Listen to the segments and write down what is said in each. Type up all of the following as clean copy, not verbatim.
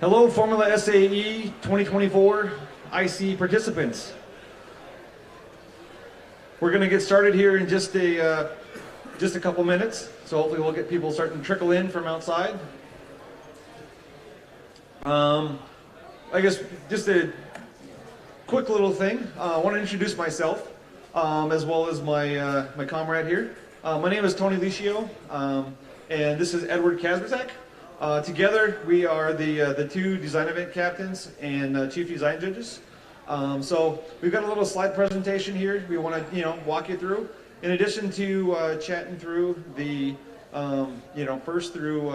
Hello, Formula SAE 2024 IC participants. We're going to get started here in just a couple minutes, so hopefully we'll get people starting to trickle in from outside. I guess just a quick little thing. I want to introduce myself as well as my comrade here. My name is Tony Licio, and this is Edward Kazbrzak. Together, we are the two design event captains and chief design judges. So we've got a little slide presentation here. We want to, walk you through. In addition to chatting through the, first through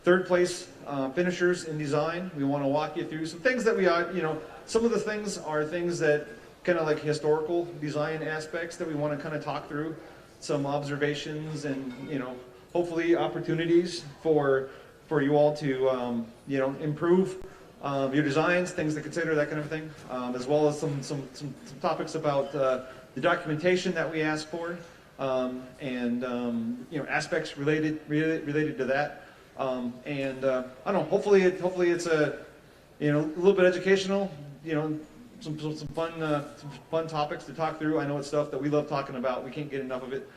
third place finishers in design, we want to walk you through some things that we are, some of the things are things that kind of like historical design aspects that we want to kind of talk through, some observations and, hopefully opportunities for you all to, improve your designs, things to consider, that kind of thing, as well as some topics about the documentation that we ask for, and aspects related to that, and I don't know. Hopefully it's a little bit educational. Some fun topics to talk through. I know it's stuff that we love talking about. We can't get enough of it.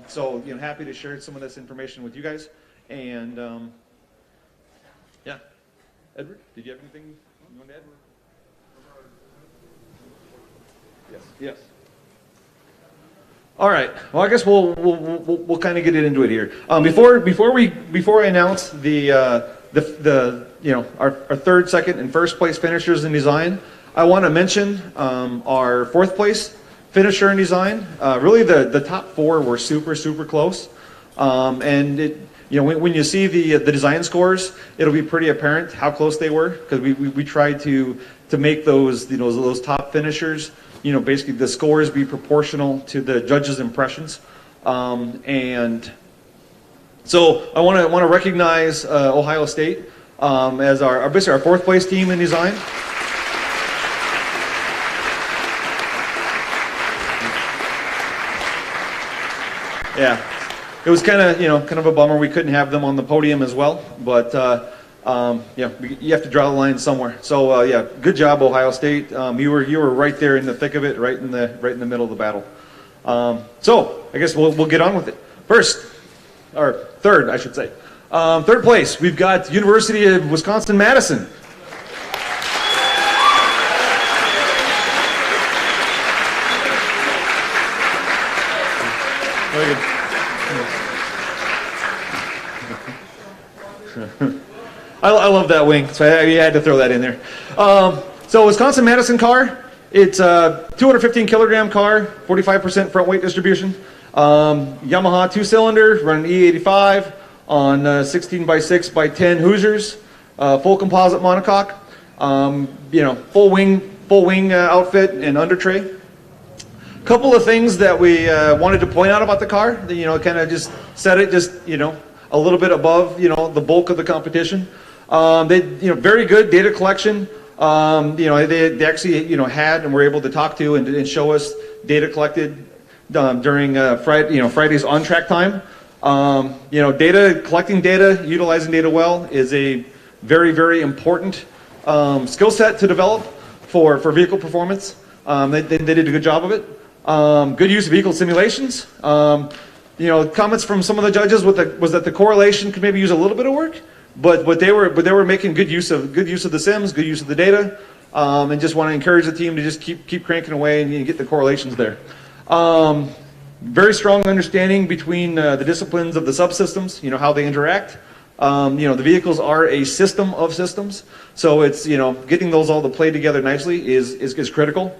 So happy to share some of this information with you guys. And yeah, Edward, did you have anything you want to add? Yes. All right. Well, I guess we'll kind of get into it here. Before I announce the our third, second, and first place finishers in design, I want to mention our fourth place finisher in design. Really, the top four were super close, and it. When you see the design scores, it'll be pretty apparent how close they were, because we tried to make those those top finishers, basically the scores be proportional to the judges' impressions, and so I want to recognize Ohio State as basically our fourth place team in design. Yeah. It was kind of a bummer we couldn't have them on the podium as well, but you have to draw the line somewhere. So yeah, good job, Ohio State. You were right there in the thick of it, right in the middle of the battle. So I guess we'll get on with it. Third, I should say. Third place, we've got University of Wisconsin-Madison. Very good. I love that wing, so I had to throw that in there. So Wisconsin-Madison car, it's a 215 kilogram car, 45% front weight distribution. Yamaha 2-cylinder, running E85 on 16 by 6 by 10 Hoosiers, full composite monocoque, full wing outfit and under tray. Couple of things that we wanted to point out about the car, that, kind of just set it a little bit above, the bulk of the competition. They, very good data collection. They actually, had and were able to talk to and show us data collected during Friday's on-track time. Collecting data, utilizing data well is a very, very important skill set to develop for vehicle performance. They did a good job of it. Good use of vehicle simulations. Comments from some of the judges was that the correlation could maybe use a little bit of work, but they were making good use of the sims, good use of the data, and just want to encourage the team to just keep cranking away and get the correlations there. Very strong understanding between the disciplines of the subsystems, how they interact. The vehicles are a system of systems, so it's getting those all to play together nicely is critical.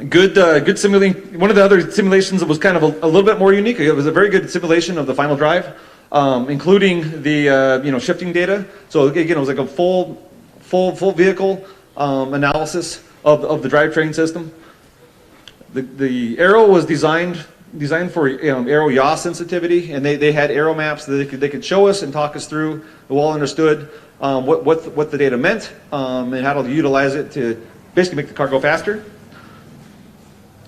Good simulating. One of the other simulations that was kind of a little bit more unique. It was a very good simulation of the final drive, including the shifting data. So again, it was like a full vehicle analysis of the drivetrain system. The aero was designed for aero yaw sensitivity, and they had aero maps that they could show us and talk us through. Well understood what the data meant and how to utilize it to basically make the car go faster.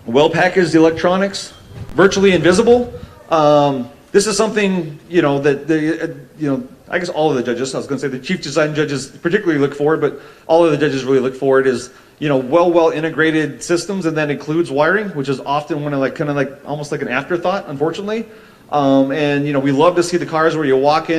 Well packaged electronics, virtually invisible. This is something that I guess all of the judges, I was going to say the chief design judges particularly look for, but all of the judges really look for it is well integrated systems, and that includes wiring, which is often one of kind of almost like an afterthought, unfortunately. We love to see the cars where you walk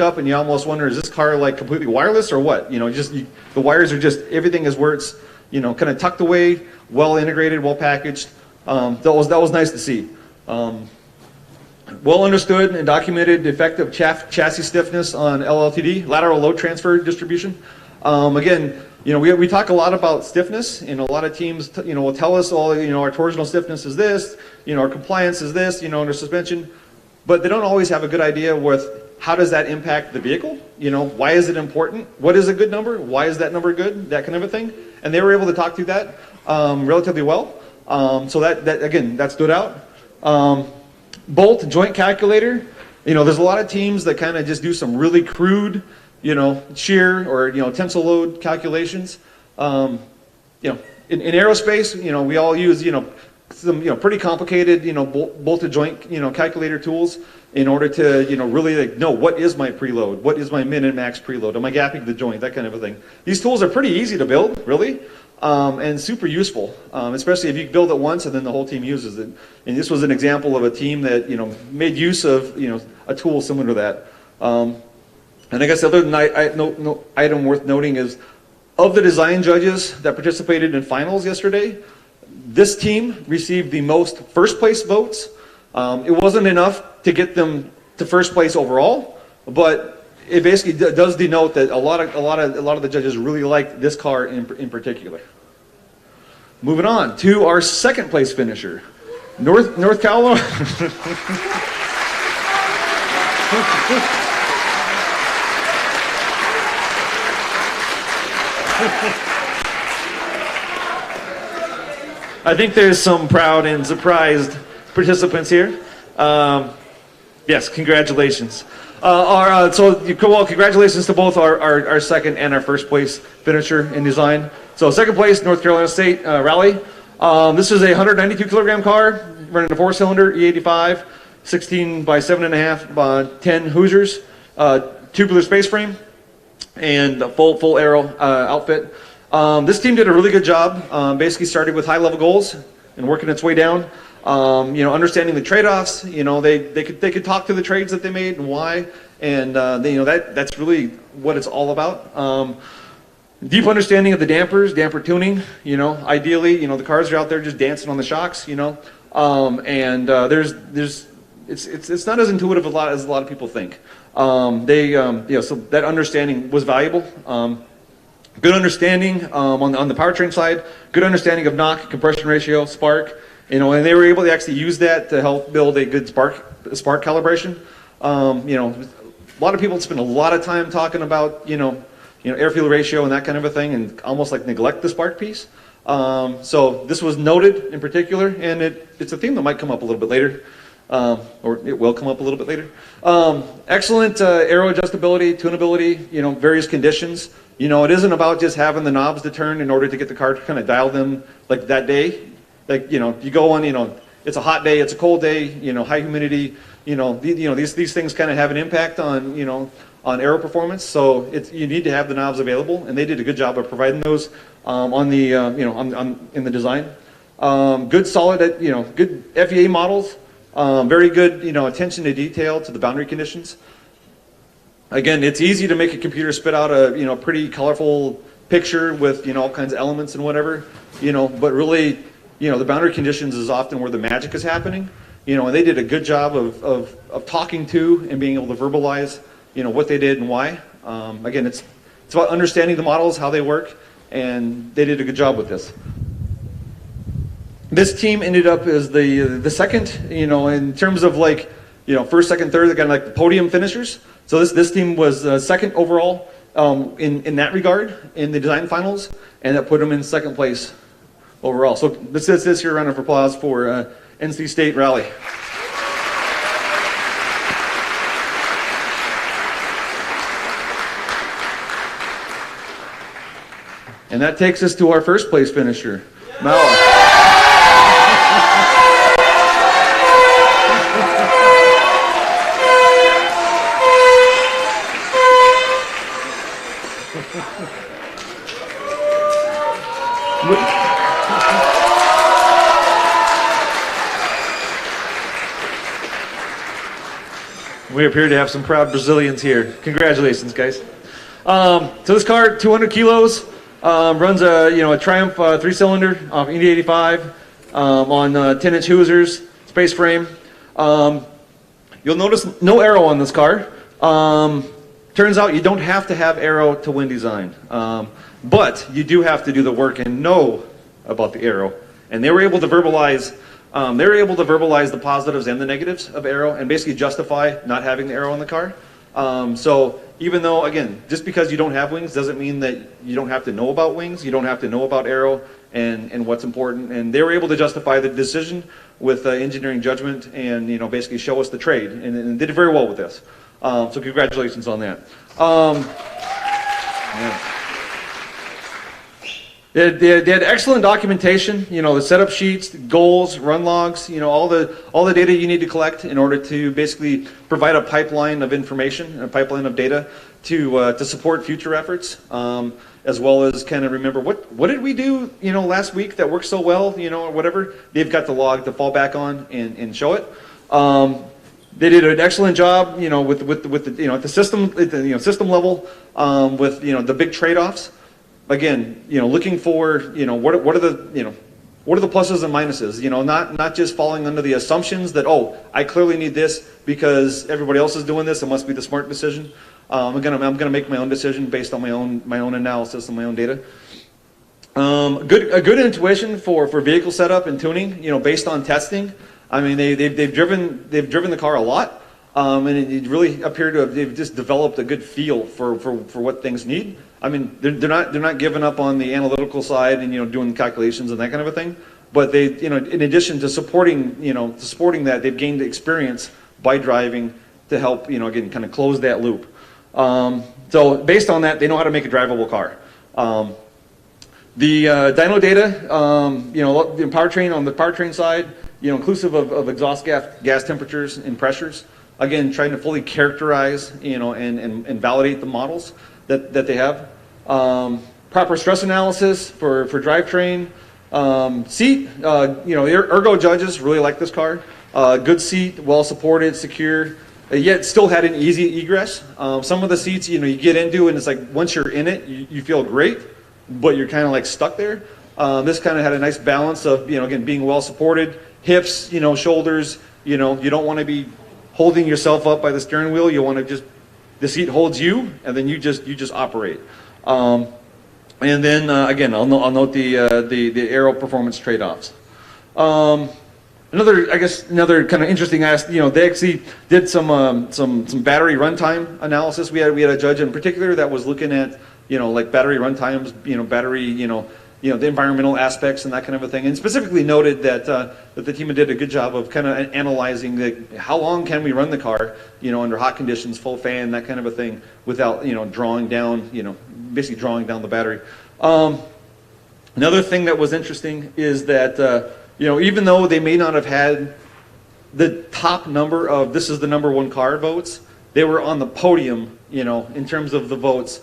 up, and you almost wonder, is this car completely wireless or what? The wires are everything is where it's kind of tucked away, well integrated, well packaged. That was nice to see. Well understood and documented effective chassis stiffness on LLTD, lateral load transfer distribution. Again, we talk a lot about stiffness, and a lot of teams, will tell us all, our torsional stiffness is this, our compliance is this, under suspension, but they don't always have a good idea with how does that impact the vehicle? Why is it important? What is a good number? Why is that number good? That kind of a thing. And they were able to talk through that relatively well. So that stood out. Bolt joint calculator. There's a lot of teams that kind of just do some really crude, shear or tensile load calculations. In aerospace, we all use some pretty complicated bolted joint calculator tools in order to really know what is my preload, what is my min and max preload, am I gapping the joint, that kind of a thing. These tools are pretty easy to build, really, and super useful, especially if you build it once and then the whole team uses it. And this was an example of a team that made use of a tool similar to that. And I guess the other item worth noting is, of the design judges that participated in finals yesterday, this team received the most first place votes. It wasn't enough to get them to first place overall, but it basically does denote that a lot of the judges really liked this car in particular. Moving on to our second place finisher, North Carolina. I think there's some proud and surprised participants here. Yes, congratulations. Congratulations to both our second and our first place finisher in design. So second place, North Carolina State Rally. This is a 192 kilogram car running a 4-cylinder E85, 16 by 7.5 by 10 Hoosiers, tubular space frame, and a full aero outfit. This team did a really good job. Basically started with high-level goals and working its way down. Understanding the trade-offs. They could talk to the trades that they made and why, and that's really what it's all about. Deep understanding of the dampers, damper tuning. Ideally, the cars are out there just dancing on the shocks. It's not as intuitive as a lot of people think. So that understanding was valuable. Good understanding on the powertrain side, good understanding of knock, compression ratio, spark, and they were able to actually use that to help build a good spark calibration. A lot of people spend a lot of time talking about air-fuel ratio and that kind of a thing, and almost like neglect the spark piece. So this was noted in particular, and it's a theme that might come up a little bit later, or it will come up a little bit later. Excellent aero adjustability, tunability, various conditions. It isn't about just having the knobs to turn in order to get the car to kind of dial them like that day. Like, you go on, it's a hot day, it's a cold day, high humidity, these things kind of have an impact on, on aero performance. So you need to have the knobs available, and they did a good job of providing those in the design. Good solid, good FEA models, very good, attention to detail to the boundary conditions. Again, it's easy to make a computer spit out a pretty colorful picture with all kinds of elements and whatever, but really the boundary conditions is often where the magic is happening, and they did a good job of talking to and being able to verbalize what they did and why. Again, it's about understanding the models, how they work, and they did a good job with this. This team ended up as the second, in terms of like first, second, third, they're kind of like the podium finishers. So this team was second overall in that regard in the design finals, and that put them in second place overall. So this is your round of applause for NC State Rally. And that takes us to our first place finisher, Mauá. We appear to have some proud Brazilians here. Congratulations, guys. So this car, 200 kilos, runs a Triumph 3-cylinder off Indy 85 on 10-inch Hoosiers, space frame. You'll notice no aero on this car. Turns out you don't have to have aero to win design, but you do have to do the work and know about the aero. And they were able to verbalize. The positives and the negatives of aero and basically justify not having the aero in the car. So even though, again, just because you don't have wings doesn't mean that you don't have to know about wings. You don't have to know about aero and what's important. And they were able to justify the decision with engineering judgment and basically show us the trade, and did very well with this. So congratulations on that. Yeah. They had excellent documentation, the setup sheets, goals, run logs, all the data you need to collect in order to basically provide a pipeline of information, a pipeline of data to support future efforts, as well as kind of remember what did we do, last week that worked so well, or whatever. They've got the log to fall back on and show it. They did an excellent job, with the at the system level, with the big trade-offs. Again, looking for, what are the pluses and minuses? Not just falling under the assumptions that, oh, I clearly need this because everybody else is doing this. It must be the smart decision. I'm gonna make my own decision based on my own analysis and my own data. A good intuition for vehicle setup and tuning. Based on testing. I mean, they've driven the car a lot, and it really appeared to have they've just developed a good feel for what things need. I mean, they're not giving up on the analytical side and doing calculations and that kind of a thing. But they in addition to supporting that, they've gained experience by driving to help again kind of close that loop. So based on that, they know how to make a drivable car. The dyno data, the powertrain on the powertrain side, inclusive of exhaust gas temperatures and pressures. Again, trying to fully characterize and validate the models that they have. Proper stress analysis for drivetrain. Seat, ergo judges really like this car. Good seat, well supported, secure, yet still had an easy egress. Some of the seats, you get into and it's like once you're in it, you feel great, but you're kind of like stuck there. This kind of had a nice balance of, again, being well supported, hips, shoulders, you don't want to be holding yourself up by the steering wheel. You want to just the seat holds you, and then you just operate. And then again, I'll note the aero performance trade-offs. Another kind of interesting they actually did some battery runtime analysis. We had a judge in particular that was looking at like battery runtimes, battery the environmental aspects and that kind of a thing, and specifically noted that that the team did a good job of kind of analyzing how long can we run the car under hot conditions, full fan, that kind of a thing, without drawing down basically drawing down the battery. Another thing that was interesting is that even though they may not have had the top number of this is the #1 car votes, they were on the podium in terms of the votes.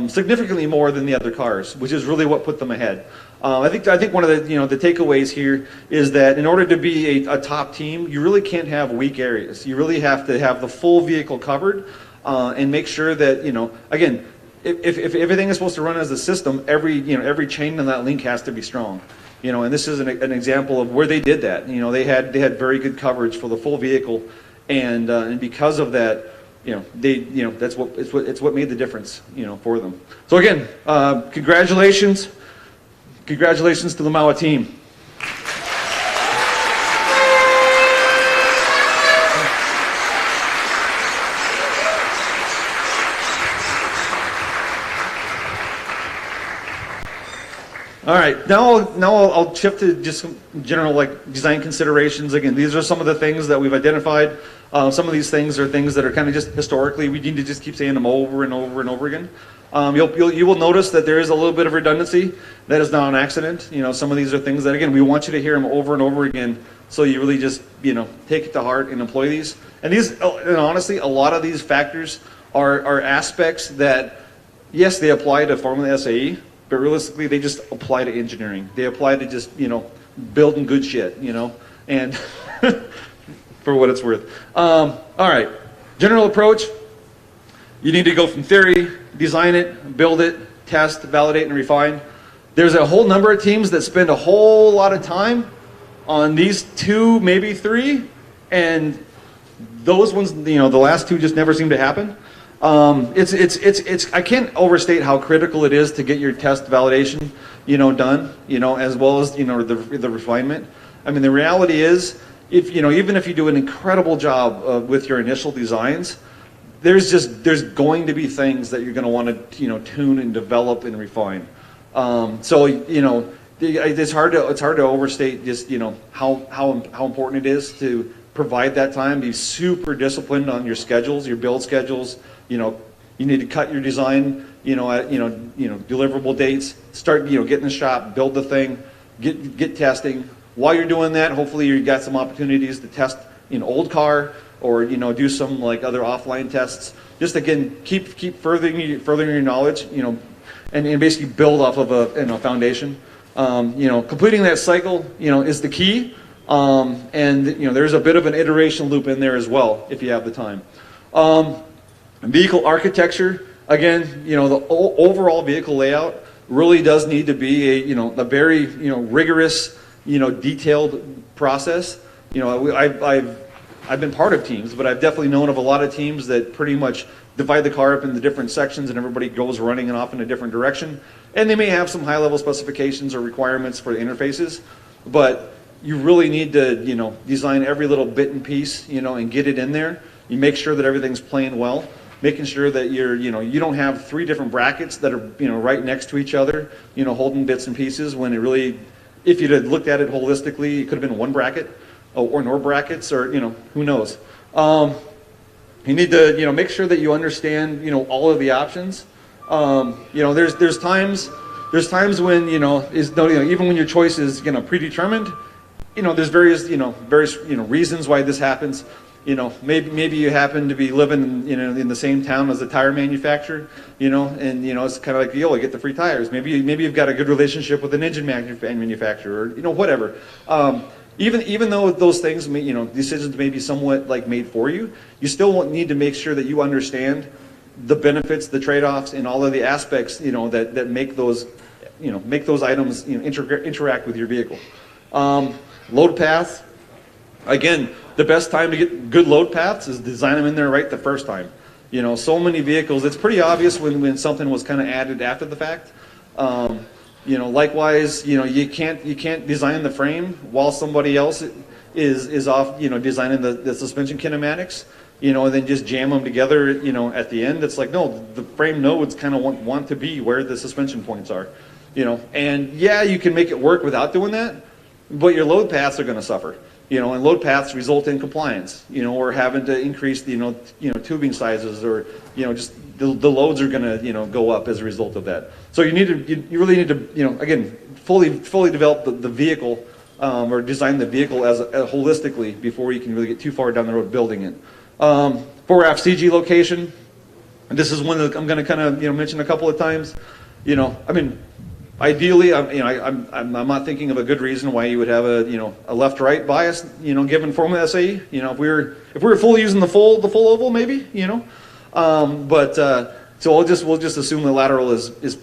Significantly more than the other cars, which is really what put them ahead. I think one of the takeaways here is that in order to be a top team, you really can't have weak areas. You really have to have the full vehicle covered and make sure that again, if everything is supposed to run as a system, every chain in that link has to be strong. And this is an example of where they did that. They had very good coverage for the full vehicle, and because of that. That's what made the difference, for them. So again, congratulations to the Mauá team. All right, now I'll shift to just some general design considerations. Again, these are some of the things that we've identified. Some of these things are things that are kind of just historically, we need to just keep saying them over and over and over again. You will notice that there is a little bit of redundancy. That is not an accident. Some of these are things that, again, we want you to hear them over and over again, so you really just take it to heart and employ these. And honestly, a lot of these factors are aspects that, yes, they apply to Formula SAE, but realistically, they just apply to engineering. They apply to just building good shit, and for what it's worth. All right, general approach. You need to go from theory, design it, build it, test, validate, and refine. There's a whole number of teams that spend a whole lot of time on these 2, maybe 3, and those ones, the last 2 just never seem to happen. I can't overstate how critical it is to get your test validation, done, as well as, the refinement. I mean, the reality is, even if you do an incredible job with your initial designs, there's going to be things that you're going to want to, tune and develop and refine. So, it's hard to overstate just, how important it is to provide that time. Be super disciplined on your schedules, your build schedules. You need to cut your design, at deliverable dates. Start, get in the shop, build the thing, get testing. While you're doing that, hopefully you got some opportunities to test an old car, or do some other offline tests. Just again, keep furthering your knowledge, and basically build off of a foundation. Completing that cycle, is the key. And there's a bit of an iteration loop in there as well if you have the time. Vehicle architecture, again, the overall vehicle layout really does need to be a very rigorous, detailed process. I've been part of teams, but I've definitely known of a lot of teams that pretty much divide the car up into different sections, and everybody goes running and off in a different direction. And they may have some high-level specifications or requirements for the interfaces, but you really need to design every little bit and piece, and get it in there. You make sure that everything's playing well, making sure that you don't have 3 different brackets that are right next to each other, holding bits and pieces, when it really, if you'd have looked at it holistically, it could have been 1 bracket, or no brackets, or who knows. You need to make sure that you understand all of the options. There's times when even when your choice is predetermined, there's various reasons why this happens. Maybe you happen to be living in the same town as a tire manufacturer, and it's kind of like, I get the free tires. Maybe you've got a good relationship with an engine manufacturer, or whatever. Even though those things, decisions may be somewhat made for you, you still need to make sure that you understand the benefits, the trade-offs, and all of the aspects, that make those, items, interact with your vehicle. Load paths. Again, the best time to get good load paths is design them in there right the first time. You know, so many vehicles, it's pretty obvious when something was kind of added after the fact. You know, likewise, you know, you can't design the frame while somebody else is off, you know, designing the suspension kinematics, you know, and then just jam them together, you know, at the end. It's like, no, the frame nodes kind of want to be where the suspension points are, you know. And yeah, you can make it work without doing that, but your load paths are going to suffer. You know, and load paths result in compliance, you know, or having to increase the, you know, tubing sizes, or, you know, just the loads are going to, you know, go up as a result of that. So you need to, you really need to, you know, again, fully develop the vehicle, or design the vehicle as holistically before you can really get too far down the road building it. 4RAF CG location. And this is one that I'm going to kind of, you know, mention a couple of times. You know, I mean, ideally, you know, I'm not thinking of a good reason why you would have a, you know, a left-right bias, you know, given Formula SAE. You know, if we were fully using the full oval, maybe, you know, so we'll just assume the lateral is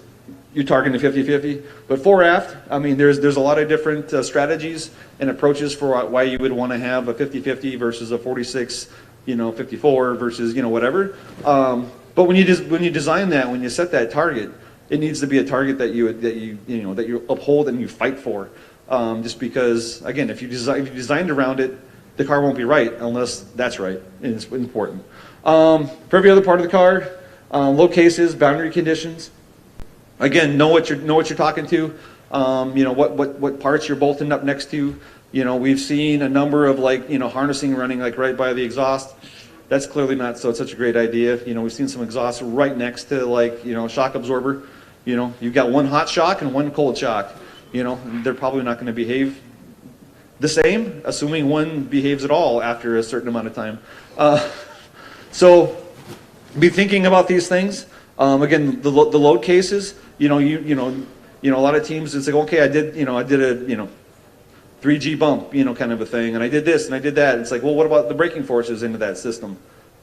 you're targeting 50-50. But 4RAF, I mean, there's a lot of different strategies and approaches for why you would want to have a 50-50 versus a 46, you know, 54 versus, you know, whatever. But when you design that, when you set that target, it needs to be a target that you uphold and you fight for. Just because, again, if you designed around it, the car won't be right unless that's right, and it's important. For every other part of the car, load cases, boundary conditions. Again, know what you're talking to. You know what parts you're bolting up next to. You know, we've seen a number of, like, you know, harnessing running like right by the exhaust. That's clearly not such a great idea. You know, we've seen some exhausts right next to, like, you know, shock absorber. You know, you've got one hot shock and one cold shock. You know, they're probably not going to behave the same, assuming one behaves at all after a certain amount of time. So be thinking about these things. Again, the load cases. You know, you know, a lot of teams, it's like, okay, I did a 3G bump, you know, kind of a thing, and I did this and I did that. It's like, well, what about the braking forces into that system?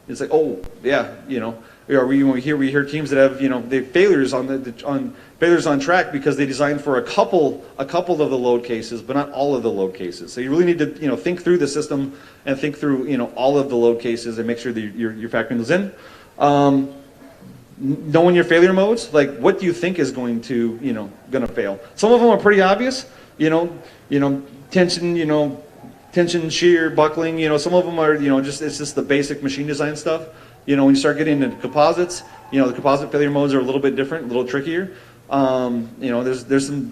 It's like, oh yeah, you know. We hear teams that have, you know, they failures on track because they designed for a couple of the load cases, but not all of the load cases. So you really need to, you know, think through the system and think through, you know, all of the load cases and make sure that you're factoring those in. Knowing your failure modes, like, what do you think is going to fail? Some of them are pretty obvious, you know, tension, shear, buckling. You know, some of them are, you know, it's just the basic machine design stuff. You know, when you start getting into composites, you know, the composite failure modes are a little bit different, a little trickier. You know, there's some.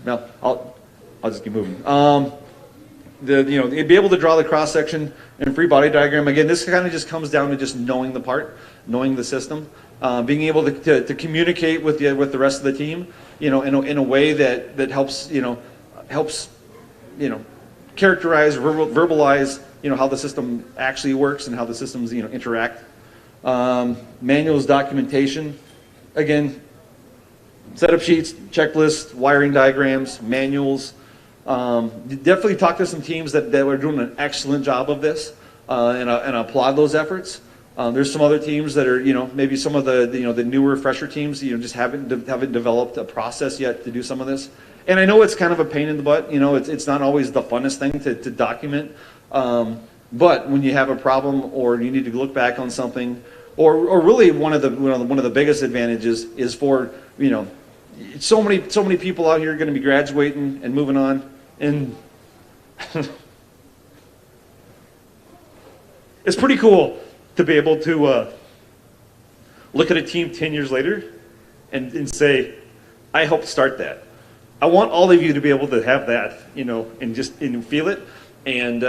Well, I'll just keep moving. You know, be able to draw the cross section and free body diagram. Again, this kind of just comes down to just knowing the part, knowing the system, being able to communicate with the rest of the team. You know, in a way that helps characterize, verbalize, you know, how the system actually works and how the systems, you know, interact. Manuals, documentation. Again, setup sheets, checklists, wiring diagrams, manuals. Definitely talk to some teams that were doing an excellent job of this, and applaud those efforts. There's some other teams that are, you know, maybe some of the newer, fresher teams, you know, just haven't developed a process yet to do some of this. And I know it's kind of a pain in the butt. You know, it's not always the funnest thing to document. But when you have a problem or you need to look back on something, or really one of the biggest advantages is for, you know, so many people out here are going to be graduating and moving on, and it's pretty cool to be able to look at a team 10 years later and say, I helped start that. I want all of you to be able to have that, you know, and just feel it, and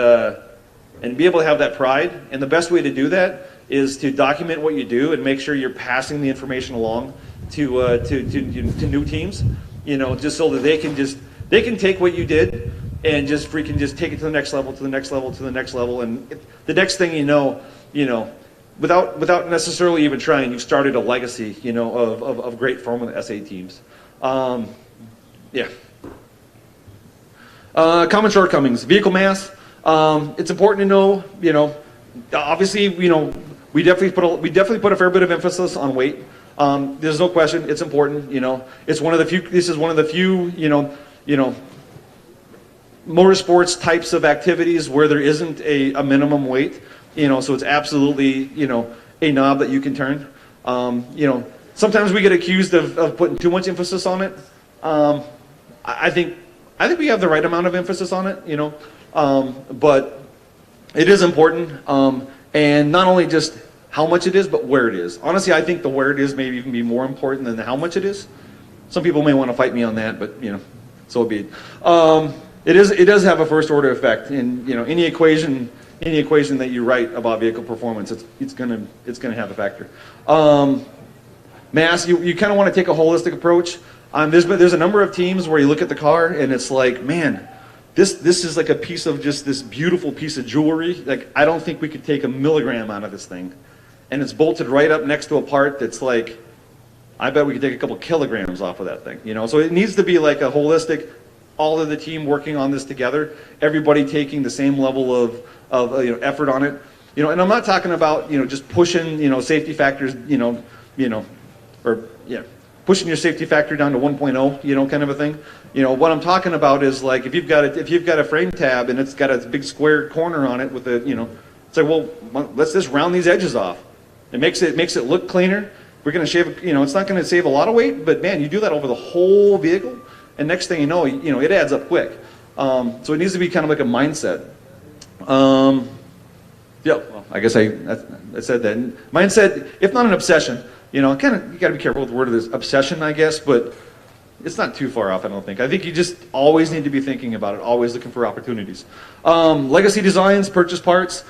be able to have that pride. And the best way to do that is to document what you do and make sure you're passing the information along to new teams, you know, just so that they can take what you did and just freaking just take it to the next level, to the next level, to the next level, and the next thing you know, without necessarily even trying, you've started a legacy, you know, of great Formula SAE teams. Yeah. Common shortcomings, vehicle mass. It's important to know, you know, obviously, you know, we definitely put a fair bit of emphasis on weight. There's no question, it's important. You know, it's one of the few. This is one of the few, you know, motorsports types of activities where there isn't a minimum weight. You know, so it's absolutely, you know, a knob that you can turn. You know, sometimes we get accused of putting too much emphasis on it. I think we have the right amount of emphasis on it, you know, but it is important, and not only just how much it is, but where it is. Honestly, I think the where it is may even be more important than the how much it is. Some people may want to fight me on that, but you know, so be it. It does have a first order effect, and you know, any equation that you write about vehicle performance, it's gonna have a factor. Mass, you kind of want to take a holistic approach. There's a number of teams where you look at the car and it's like, man, this is like a piece of just this beautiful piece of jewelry. Like, I don't think we could take a milligram out of this thing, and it's bolted right up next to a part that's like, I bet we could take a couple kilograms off of that thing. You know, so it needs to be like a holistic, all of the team working on this together, everybody taking the same level of you know, effort on it. You know, and I'm not talking about, you know, just pushing, you know, safety factors, or yeah, pushing your safety factor down to 1.0, you know, kind of a thing. You know, what I'm talking about is like if you've got a frame tab and it's got a big square corner on it with a, you know, it's like, well, let's just round these edges off. It makes it look cleaner. We're going to shave, you know, it's not going to save a lot of weight, but man, you do that over the whole vehicle, and next thing you know, it adds up quick. So it needs to be kind of like a mindset. Yeah, well, I guess I said that. Mindset, if not an obsession, you know, you got to be careful with the word of this obsession, I guess, but it's not too far off, I don't think. I think you just always need to be thinking about it, always looking for opportunities. Legacy designs, purchase parts.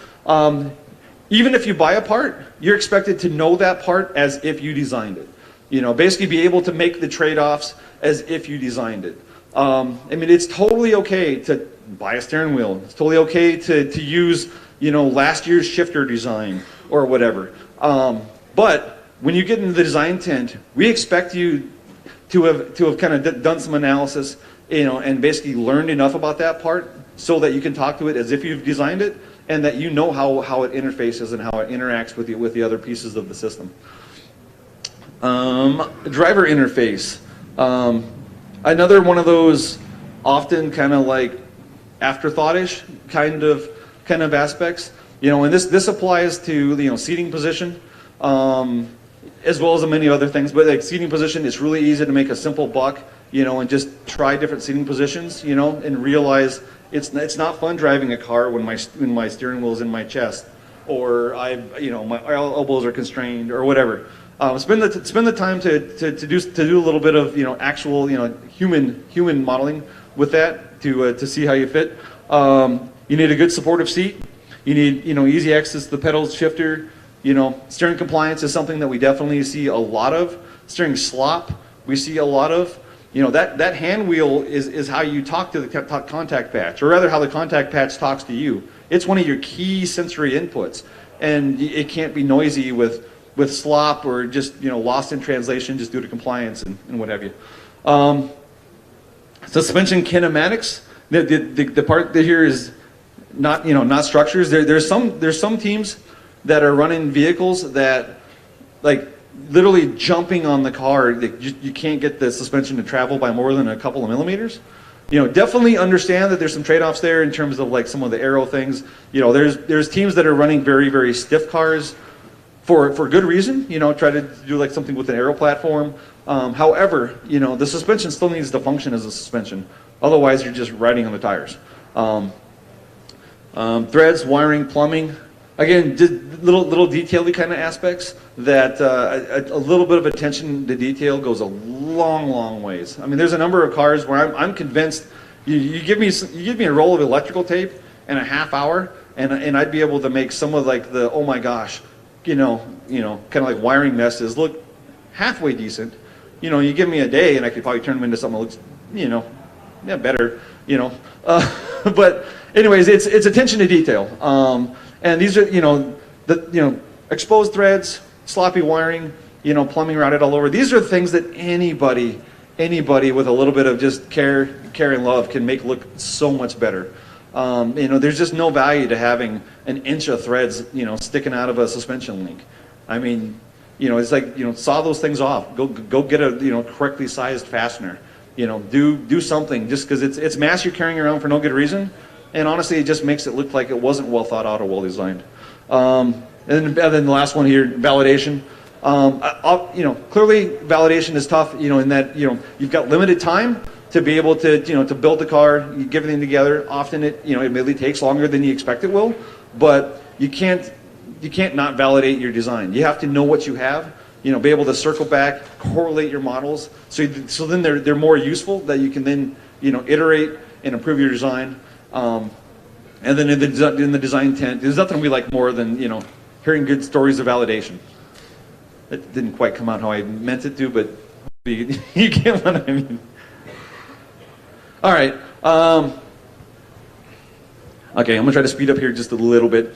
Even if you buy a part, you're expected to know that part as if you designed it. You know, basically be able to make the trade-offs as if you designed it. I mean, it's totally okay to buy a steering wheel. It's totally okay to use, you know, last year's shifter design or whatever. But when you get into the design tent, we expect you to have kind of done some analysis, you know, and basically learned enough about that part so that you can talk to it as if you've designed it, and that you know how it interfaces and how it interacts with the other pieces of the system. Driver interface. Another one of those often kind of like afterthought-ish kind of aspects. You know, and this applies to, you know, seating position, as well as many other things. But like seating position, it's really easy to make a simple buck, you know, and just try different seating positions, you know, and realize it's not fun driving a car when my steering wheel is in my chest, or my elbows are constrained or whatever. Spend the time to do a little bit of, you know, actual, you know, human modeling with that to see how you fit. You need a good supportive seat. You need, you know, easy access to the pedals, shifter. You know, steering compliance is something that we definitely see a lot of. Steering slop, we see a lot of. You know, that hand wheel is how you talk to the contact patch, or rather how the contact patch talks to you. It's one of your key sensory inputs, and it can't be noisy with slop or just, you know, lost in translation just due to compliance and what have you. Suspension kinematics. The part that here is not, you know, not structures. There's some teams that are running vehicles that, like, literally jumping on the car, you can't get the suspension to travel by more than a couple of millimeters. You know, definitely understand that there's some trade-offs there in terms of like some of the aero things. You know, there's teams that are running very, very stiff cars for good reason. You know, try to do like something with an aero platform. However, you know, the suspension still needs to function as a suspension. Otherwise, you're just riding on the tires. Threads, wiring, plumbing. Again, just little detail-y kind of aspects that a little bit of attention to detail goes a long ways. I mean, there's a number of cars where I'm convinced you give me a roll of electrical tape in a half hour, and I'd be able to make some of like the, oh my gosh, you know, kind of like wiring messes look halfway decent. You know, you give me a day, and I could probably turn them into something that looks, you know, yeah, better. You know, but anyways, it's attention to detail. And these are, you know, exposed threads, sloppy wiring, you know, plumbing routed all over. These are things that anybody with a little bit of just care and love can make look so much better. You know, there's just no value to having an inch of threads, you know, sticking out of a suspension link. I mean, you know, it's like, you know, saw those things off. Go get a, you know, correctly sized fastener. You know, do something, just because it's mass you're carrying around for no good reason. And honestly, it just makes it look like it wasn't well thought out or well designed. And then the last one here, validation. Clearly validation is tough, in that, you've got limited time to be able to, to build the car, you get everything together. Often it, admittedly takes longer than you expect it will, but you can't not validate your design. You have to know what you have, be able to circle back, correlate your models, so then they're more useful, that you can then, iterate and improve your design. And then in the design tent, there's nothing we like more than, hearing good stories of validation. It didn't quite come out how I meant it to, but you get what I mean. All right. Okay, I'm going to try to speed up here just a little bit.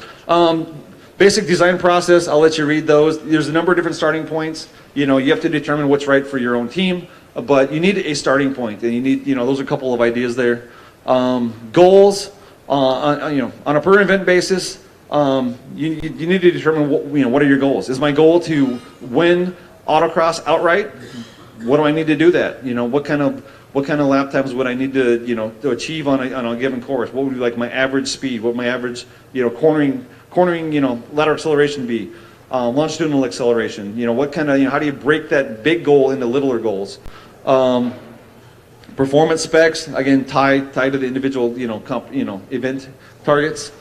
Basic design process, I'll let you read those. There's a number of different starting points. You have to determine what's right for your own team, but you need a starting point, and you need, those are a couple of ideas there. Goals, on a per event basis, you need to determine what are your goals. Is my goal to win autocross outright? What do I need to do that? What kind of lap times would I need to to achieve on a given course? What would be like my average speed? What would my average cornering lateral acceleration be? Longitudinal acceleration. What kind of how do you break that big goal into littler goals? Performance specs, again, tied to the individual event targets.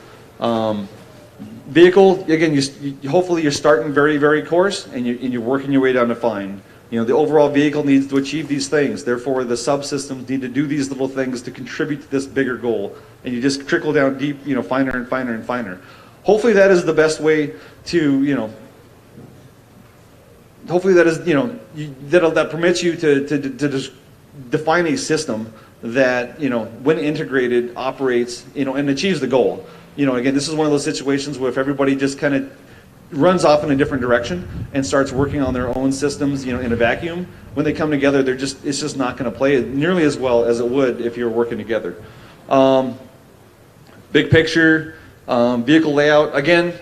Vehicle, again, hopefully you're starting very, very coarse, and you're working your way down to fine. The overall vehicle needs to achieve these things. Therefore, the subsystems need to do these little things to contribute to this bigger goal. And you just trickle down deep, finer and finer and finer. Hopefully that is the best way to, hopefully that is, that permits you to just define a system that, when integrated, operates, and achieves the goal. Again, this is one of those situations where if everybody just kind of runs off in a different direction and starts working on their own systems, in a vacuum, when they come together, it's just not going to play nearly as well as it would if you're working together. Big picture, vehicle layout. Again,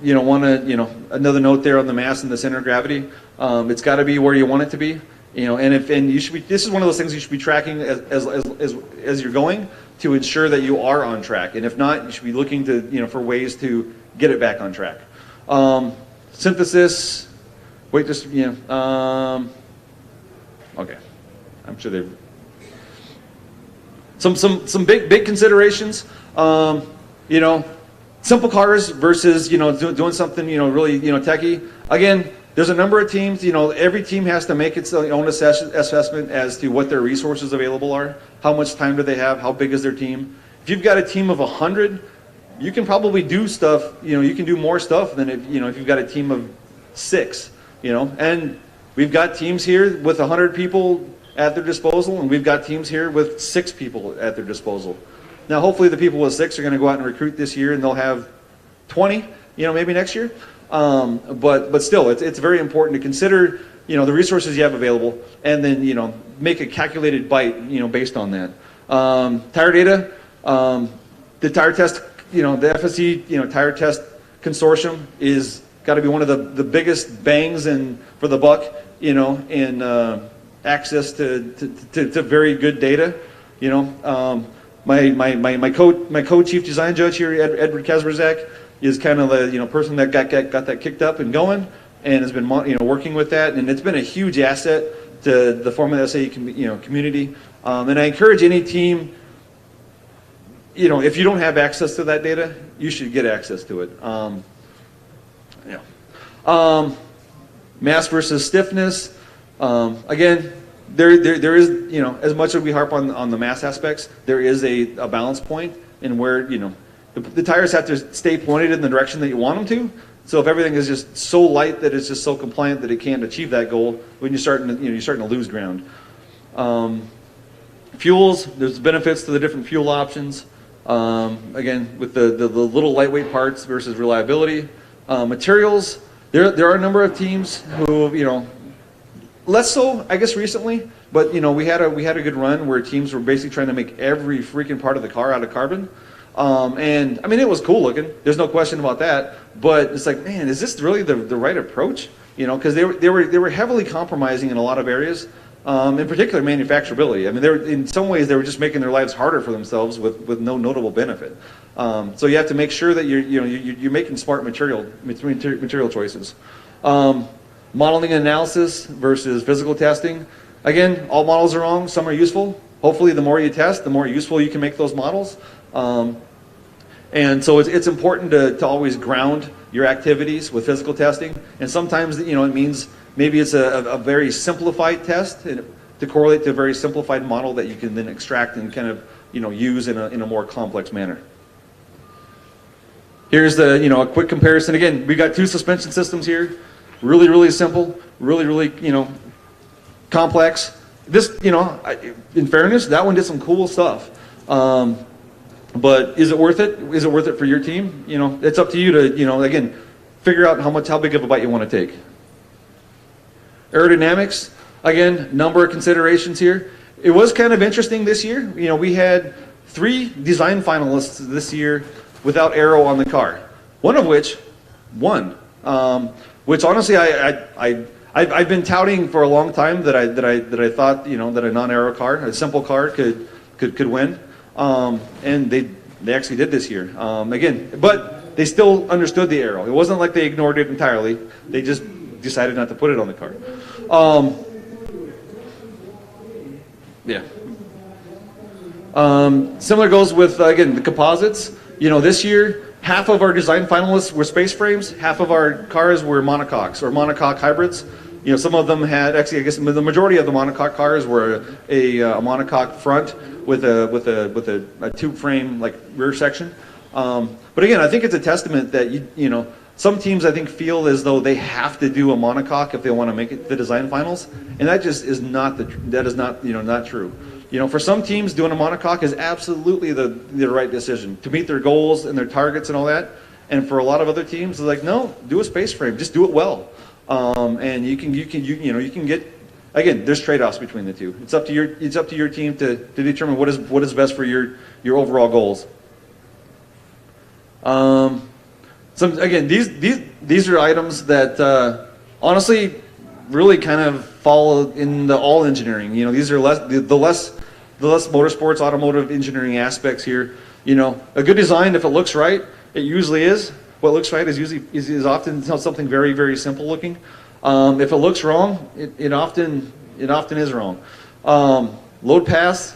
another note there on the mass and the center of gravity. It's got to be where you want it to be. And you should be. This is one of those things you should be tracking as you're going, to ensure that you are on track. And if not, you should be looking to for ways to get it back on track. Synthesis. Wait, just okay. I'm sure they've some big considerations. Simple cars versus doing something really techie. Again, there's a number of teams. Every team has to make its own assessment as to what their resources available are. How much time do they have? How big is their team? If you've got a team of 100, you can probably do stuff. You can do more stuff than if you've got a team of 6. And we've got teams here with 100 people at their disposal, and we've got teams here with 6 people at their disposal. Now, hopefully, the people with 6 are going to go out and recruit this year, and they'll have 20. Maybe next year. But still, it's very important to consider the resources you have available, and then make a calculated bite based on that. Tire data, the tire test, the FSC tire test consortium is got to be one of the biggest bangs for the buck in access to very good data. My co-chief design judge here, Edward Kazmerzak, is kind of the person that got that kicked up and going, and has been working with that, and it's been a huge asset to the Formula SAE community. And I encourage any team, if you don't have access to that data, you should get access to it. Mass versus stiffness. Again, there is as much as we harp on the mass aspects, there is a balance point in where the tires have to stay pointed in the direction that you want them to. So if everything is just so light that it's just so compliant that it can't achieve that goal, when you're starting to lose ground. Fuels, there's benefits to the different fuel options. Again, with the little lightweight parts versus reliability. Materials, there are a number of teams who less so, I guess, recently, but we had a good run where teams were basically trying to make every freaking part of the car out of carbon. And I mean, it was cool looking. There's no question about that. But it's like, man, is this really the right approach? Because they were heavily compromising in a lot of areas, in particular manufacturability. I mean, in some ways they were just making their lives harder for themselves with no notable benefit. So you have to make sure that you're making smart material choices. Modeling and analysis versus physical testing. Again, all models are wrong. Some are useful. Hopefully, the more you test, the more useful you can make those models. And so it's important to always ground your activities with physical testing. And sometimes, it means maybe it's a very simplified test to correlate to a very simplified model that you can then extract and kind of, use in a more complex manner. Here's the, a quick comparison. Again, we got two suspension systems here. Really, really simple. Really, really, complex. This, in fairness, that one did some cool stuff. But is it worth it? Is it worth it for your team? It's up to you to, again, figure out how big of a bite you want to take. Aerodynamics, again, number of considerations here. It was kind of interesting this year. We had 3 design finalists this year without aero on the car. One of which won, which honestly I've been touting for a long time that I thought that a non-aero car, a simple car, could win. And they actually did this year. Again, but they still understood the aero. It wasn't like they ignored it entirely. They just decided not to put it on the car. Yeah. Similar goes with, again, the composites. This year, half of our design finalists were space frames, half of our cars were monocoques or monocoque hybrids. Some of them had, actually, I guess the majority of the monocoque cars were a monocoque front with a tube frame like rear section. But again, I think it's a testament that some teams I think feel as though they have to do a monocoque if they want to make it to the design finals, and that just is not not true. For some teams, doing a monocoque is absolutely the right decision to meet their goals and their targets and all that. And for a lot of other teams, they're like, no, do a space frame, just do it well. And you can get, again, there's trade-offs between the two. It's up to your team to determine what is best for your overall goals. Again, these are items that honestly really kind of fall in the all engineering. These are the less motorsports, automotive engineering aspects here. A good design, if it looks right, it usually is. What looks right is often something very, very simple looking. If it looks wrong, it often is wrong. Load paths,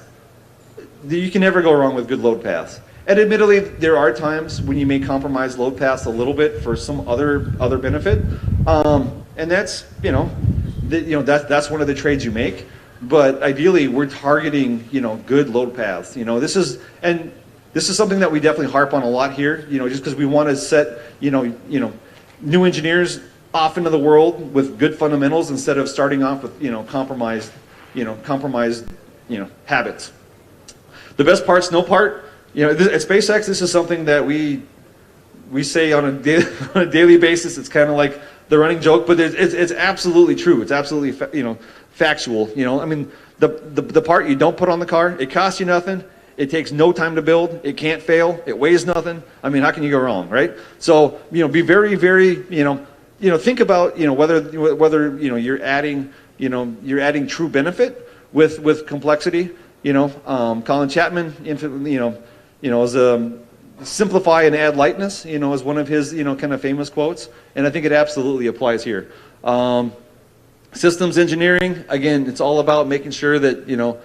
you can never go wrong with good load paths. And admittedly, there are times when you may compromise load paths a little bit for some other benefit, and that's that's one of the trades you make. But ideally, we're targeting good load paths. This is something that we definitely harp on a lot here. Just because we want to set new engineers off into the world with good fundamentals instead of starting off with compromised habits. The best part's no part. At SpaceX, this is something that we say on a daily basis. It's kind of like the running joke, but it's absolutely true. It's absolutely factual. I mean, the part you don't put on the car, it costs you nothing. It takes no time to build. It can't fail. It weighs nothing. I mean, how can you go wrong, right? So be very, very think about whether you're adding true benefit with complexity. Colin Chapman, is simplify and add lightness. Is one of his kind of famous quotes, and I think it absolutely applies here. Systems engineering, again, it's all about making sure that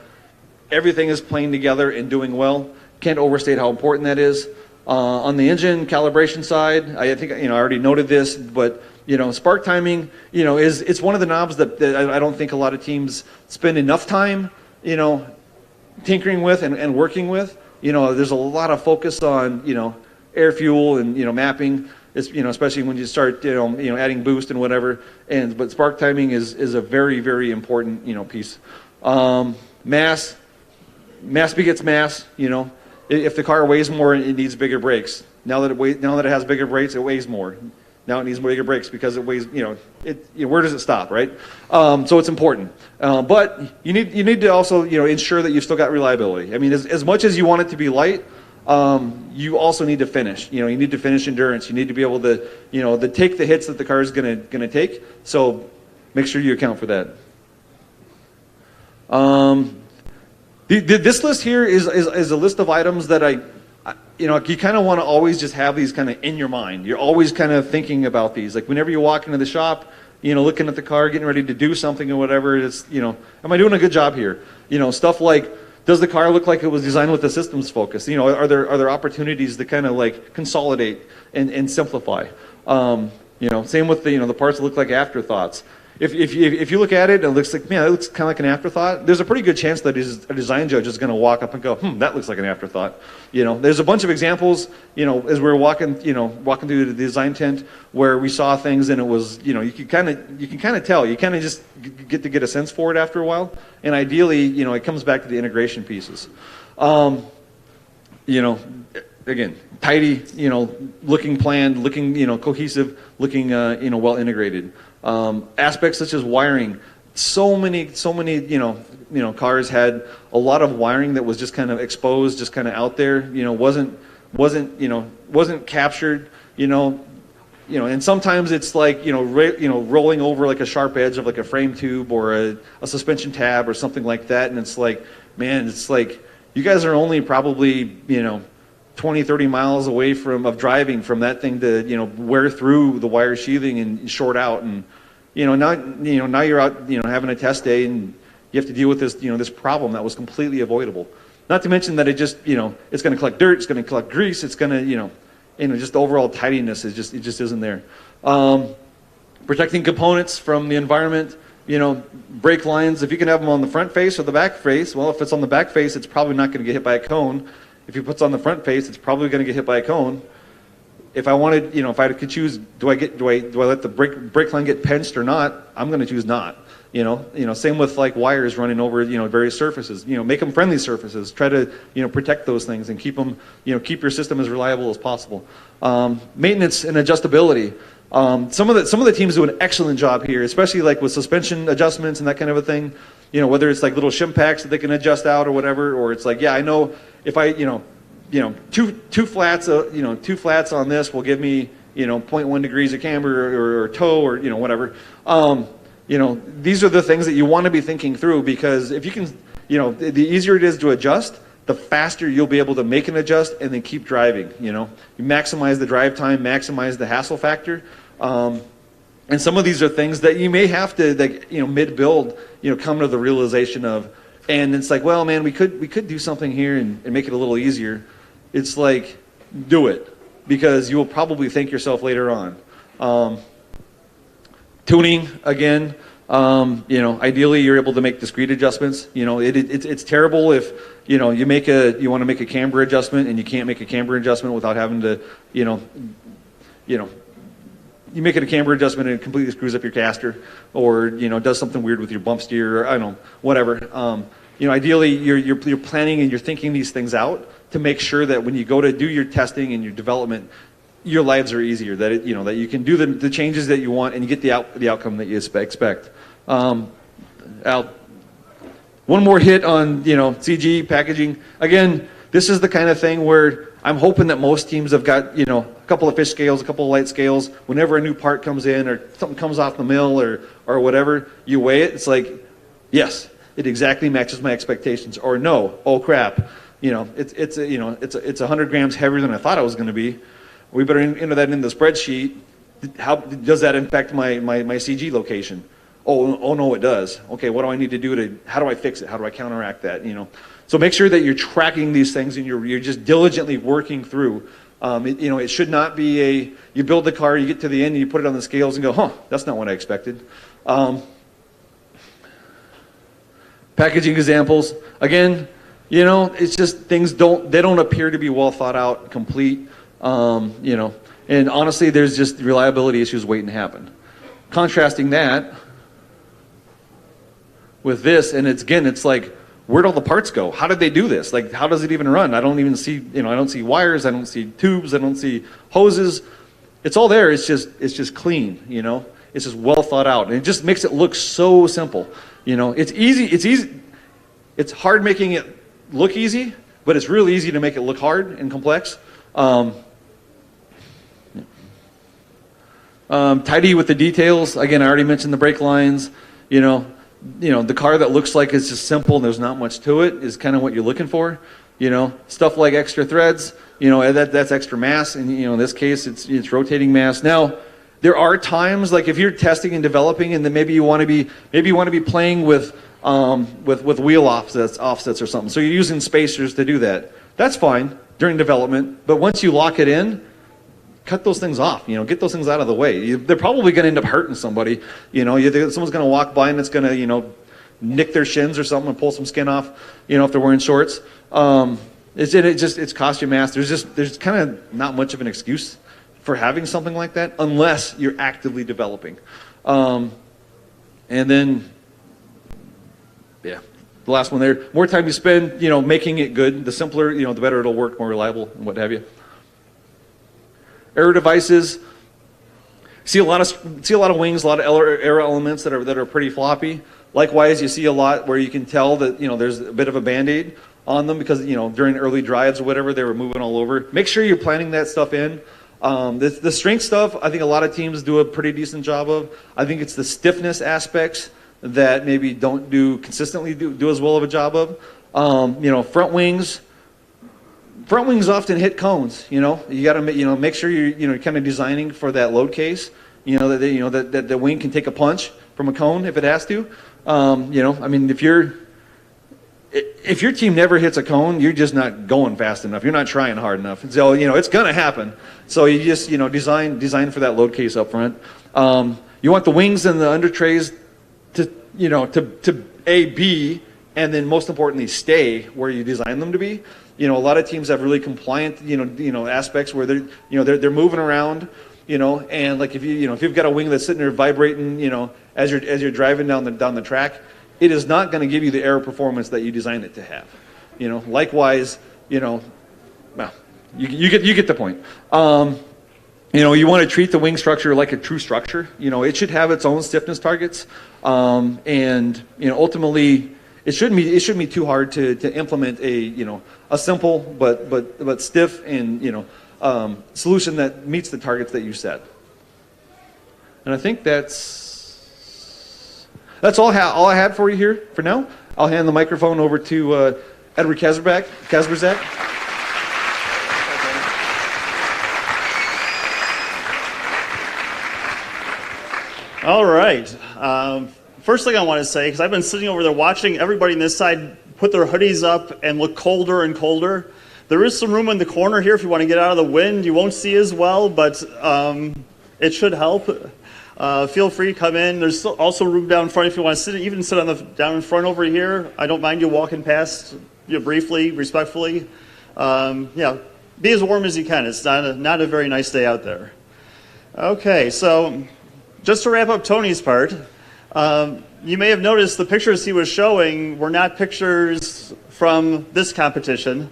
everything is playing together and doing well. Can't overstate how important that is. On the engine calibration side, I think I already noted this, but spark timing, it's one of the knobs that I don't think a lot of teams spend enough time, tinkering with and working with. There's a lot of focus on air fuel and mapping. It's, especially when you start adding boost and whatever. But spark timing is a very, very important piece. Mass begets mass. If the car weighs more, it needs bigger brakes. Now that it has bigger brakes, it weighs more. Now it needs bigger brakes because it weighs. Where does it stop, right? So it's important. But you need to also ensure that you've still got reliability. I mean, as much as you want it to be light, you also need to finish. You need to finish endurance. You need to be able to to take the hits that the car is gonna take. So make sure you account for that. This list here is a list of items that you know, you kind of want to always just have these kind of in your mind. You're always kind of thinking about these. Like whenever you walk into the shop, you know, looking at the car, getting ready to do something or whatever, it's, you know, am I doing a good job here? You know, stuff like, does the car look like it was designed with a systems focus? You know, are there opportunities to kind of like consolidate and simplify? You know, same with the, you know, the parts that look like afterthoughts. If you look at it, it looks like, man, it looks kind of like an afterthought. There's a pretty good chance that a design judge is going to walk up and go, that looks like an afterthought. You know, there's a bunch of examples, you know, as we were walking through the design tent where we saw things and it was, you know, you can kind of tell, you kind of just get a sense for it after a while. And ideally, you know, it comes back to the integration pieces. You know, again, tidy, you know, looking planned, looking, you know, cohesive, looking, you know, well integrated. Aspects such as wiring. So many, you know, cars had a lot of wiring that was just kind of exposed, just kind of out there. You know, wasn't captured. You know, and sometimes it's like, you know, rolling over like a sharp edge of like a frame tube or a suspension tab or something like that, and it's like, man, it's like you guys are only probably, you know, 20, 30 miles away of driving from that thing to, you know, wear through the wire sheathing and short out. And, you know, now you're out, you know, having a test day and you have to deal with this, you know, this problem that was completely avoidable. Not to mention that it just, you know, it's going to collect dirt, it's going to collect grease, it's going to, you know, just the overall tidiness is just, it just isn't there. Protecting components from the environment, you know, brake lines, if you can have them on the front face or the back face, well, if it's on the back face, it's probably not going to get hit by a cone. If you put it on the front face, it's probably going to get hit by a cone. If I wanted, you know, if I could choose, do I let the brake line get pinched or not? I'm going to choose not. You know, same with like wires running over, you know, various surfaces. You know, make them friendly surfaces. Try to, you know, protect those things and keep them, you know, keep your system as reliable as possible. Maintenance and adjustability. Some of the teams do an excellent job here, especially like with suspension adjustments and that kind of a thing. You know, whether it's like little shim packs that they can adjust out or whatever, or it's like, yeah, I know if I, you know, two flats on this will give me, you know, 0.1 degrees of camber or toe or, you know, whatever. You know, these are the things that you want to be thinking through, because if you can, you know, the easier it is to adjust, the faster you'll be able to make an adjust and then keep driving. You know, you maximize the drive time, maximize the hassle factor. And some of these are things that you may have to, like, you know, mid-build, you know, come to the realization of, and it's like, well, man, we could do something here and make it a little easier. It's like, do it, because you will probably thank yourself later on. Tuning, again, you know, ideally you're able to make discrete adjustments. You know, it's terrible if, you know, you want to make a camber adjustment and you can't make a camber adjustment without having to, you know, you make it a camber adjustment and it completely screws up your caster, or, you know, does something weird with your bump steer, or I don't know, whatever. You know, ideally you're planning and you're thinking these things out to make sure that when you go to do your testing and your development, your lives are easier. That it, you know, that you can do the changes that you want and you get the outcome that you expect. One more hit on, you know, CG packaging. Again, this is the kind of thing where I'm hoping that most teams have got, you know, a couple of fish scales, a couple of light scales. Whenever a new part comes in or something comes off the mill or whatever, you weigh it. It's like, yes, it exactly matches my expectations. Or no, oh crap, you know, it's 100 grams heavier than I thought it was going to be. We better enter that in the spreadsheet. How does that impact my CG location? Oh no, it does. Okay, what do I need to do how do I fix it? How do I counteract that? You know, so make sure that you're tracking these things and you're just diligently working through. You know, it should not be you build the car, you get to the end, and you put it on the scales and go, that's not what I expected. Packaging examples. Again, you know, it's just things don't appear to be well thought out, complete. You know, and honestly, there's just reliability issues waiting to happen. Contrasting that with this, and it's like, where'd all the parts go? How did they do this? Like, how does it even run? I don't even see, you know, I don't see wires, I don't see tubes, I don't see hoses. It's all there. It's just clean, you know. It's just well thought out, and it just makes it look so simple. You know, it's easy. It's hard making it look easy, but it's really easy to make it look hard and complex. Tidy with the details. Again, I already mentioned the brake lines. You know, the car that looks like it's just simple and there's not much to it is kind of what you're looking for. stuff like extra threads, that's extra mass, and in this case it's rotating mass. Now, there are times like if you're testing and developing, and then maybe you want to be playing with wheel offsets or something. So you're using spacers to do that. That's fine during development, but once you lock it in, cut those things off. Get those things out of the way. They're probably going to end up hurting somebody. Someone's going to walk by and it's going to nick their shins or something and pull some skin off. If they're wearing shorts. It's cost you mass. There's kind of not much of an excuse for having something like that unless you're actively developing. And then, yeah, the last one there. More time you spend, making it good. The simpler, the better it'll work, more reliable, and what have you. Aero devices. See a lot of wings, a lot of aero elements that are pretty floppy. Likewise, you see a lot where you can tell that there's a bit of a band-aid on them because during early drives or whatever they were moving all over. Make sure you're planning that stuff in. The strength stuff, I think a lot of teams do a pretty decent job of. I think it's the stiffness aspects that maybe don't consistently do as well of a job of. Front wings often hit cones. You got to make sure you're kind of designing for that load case. That the wing can take a punch from a cone if it has to. If your team never hits a cone, you're just not going fast enough. You're not trying hard enough. So it's going to happen. So you just design for that load case up front. You want the wings and the under trays to be, and then most importantly stay where you design them to be. A lot of teams have really compliant aspects where they're moving around. And like if you've got a wing that's sitting there vibrating, as you're driving down the track, it is not going to give you the aero performance that you designed it to have. Likewise, well, you get the point. You want to treat the wing structure like a true structure. It should have its own stiffness targets, and ultimately, it shouldn't be too hard to implement a simple but stiff and solution that meets the targets that you set. And I think that's all I had for you here for now. I'll hand the microphone over to Edward Kasperzak. All right. First thing I want to say, because I've been sitting over there watching everybody on this side put their hoodies up and look colder and colder. There is some room in the corner here if you want to get out of the wind. You won't see as well, but it should help. Feel free to come in. There's also room down front if you want to sit. Even sit down in front over here. I don't mind you walking past briefly, respectfully. Be as warm as you can. It's not a very nice day out there. Okay, so just to wrap up Tony's part, you may have noticed the pictures he was showing were not pictures from this competition.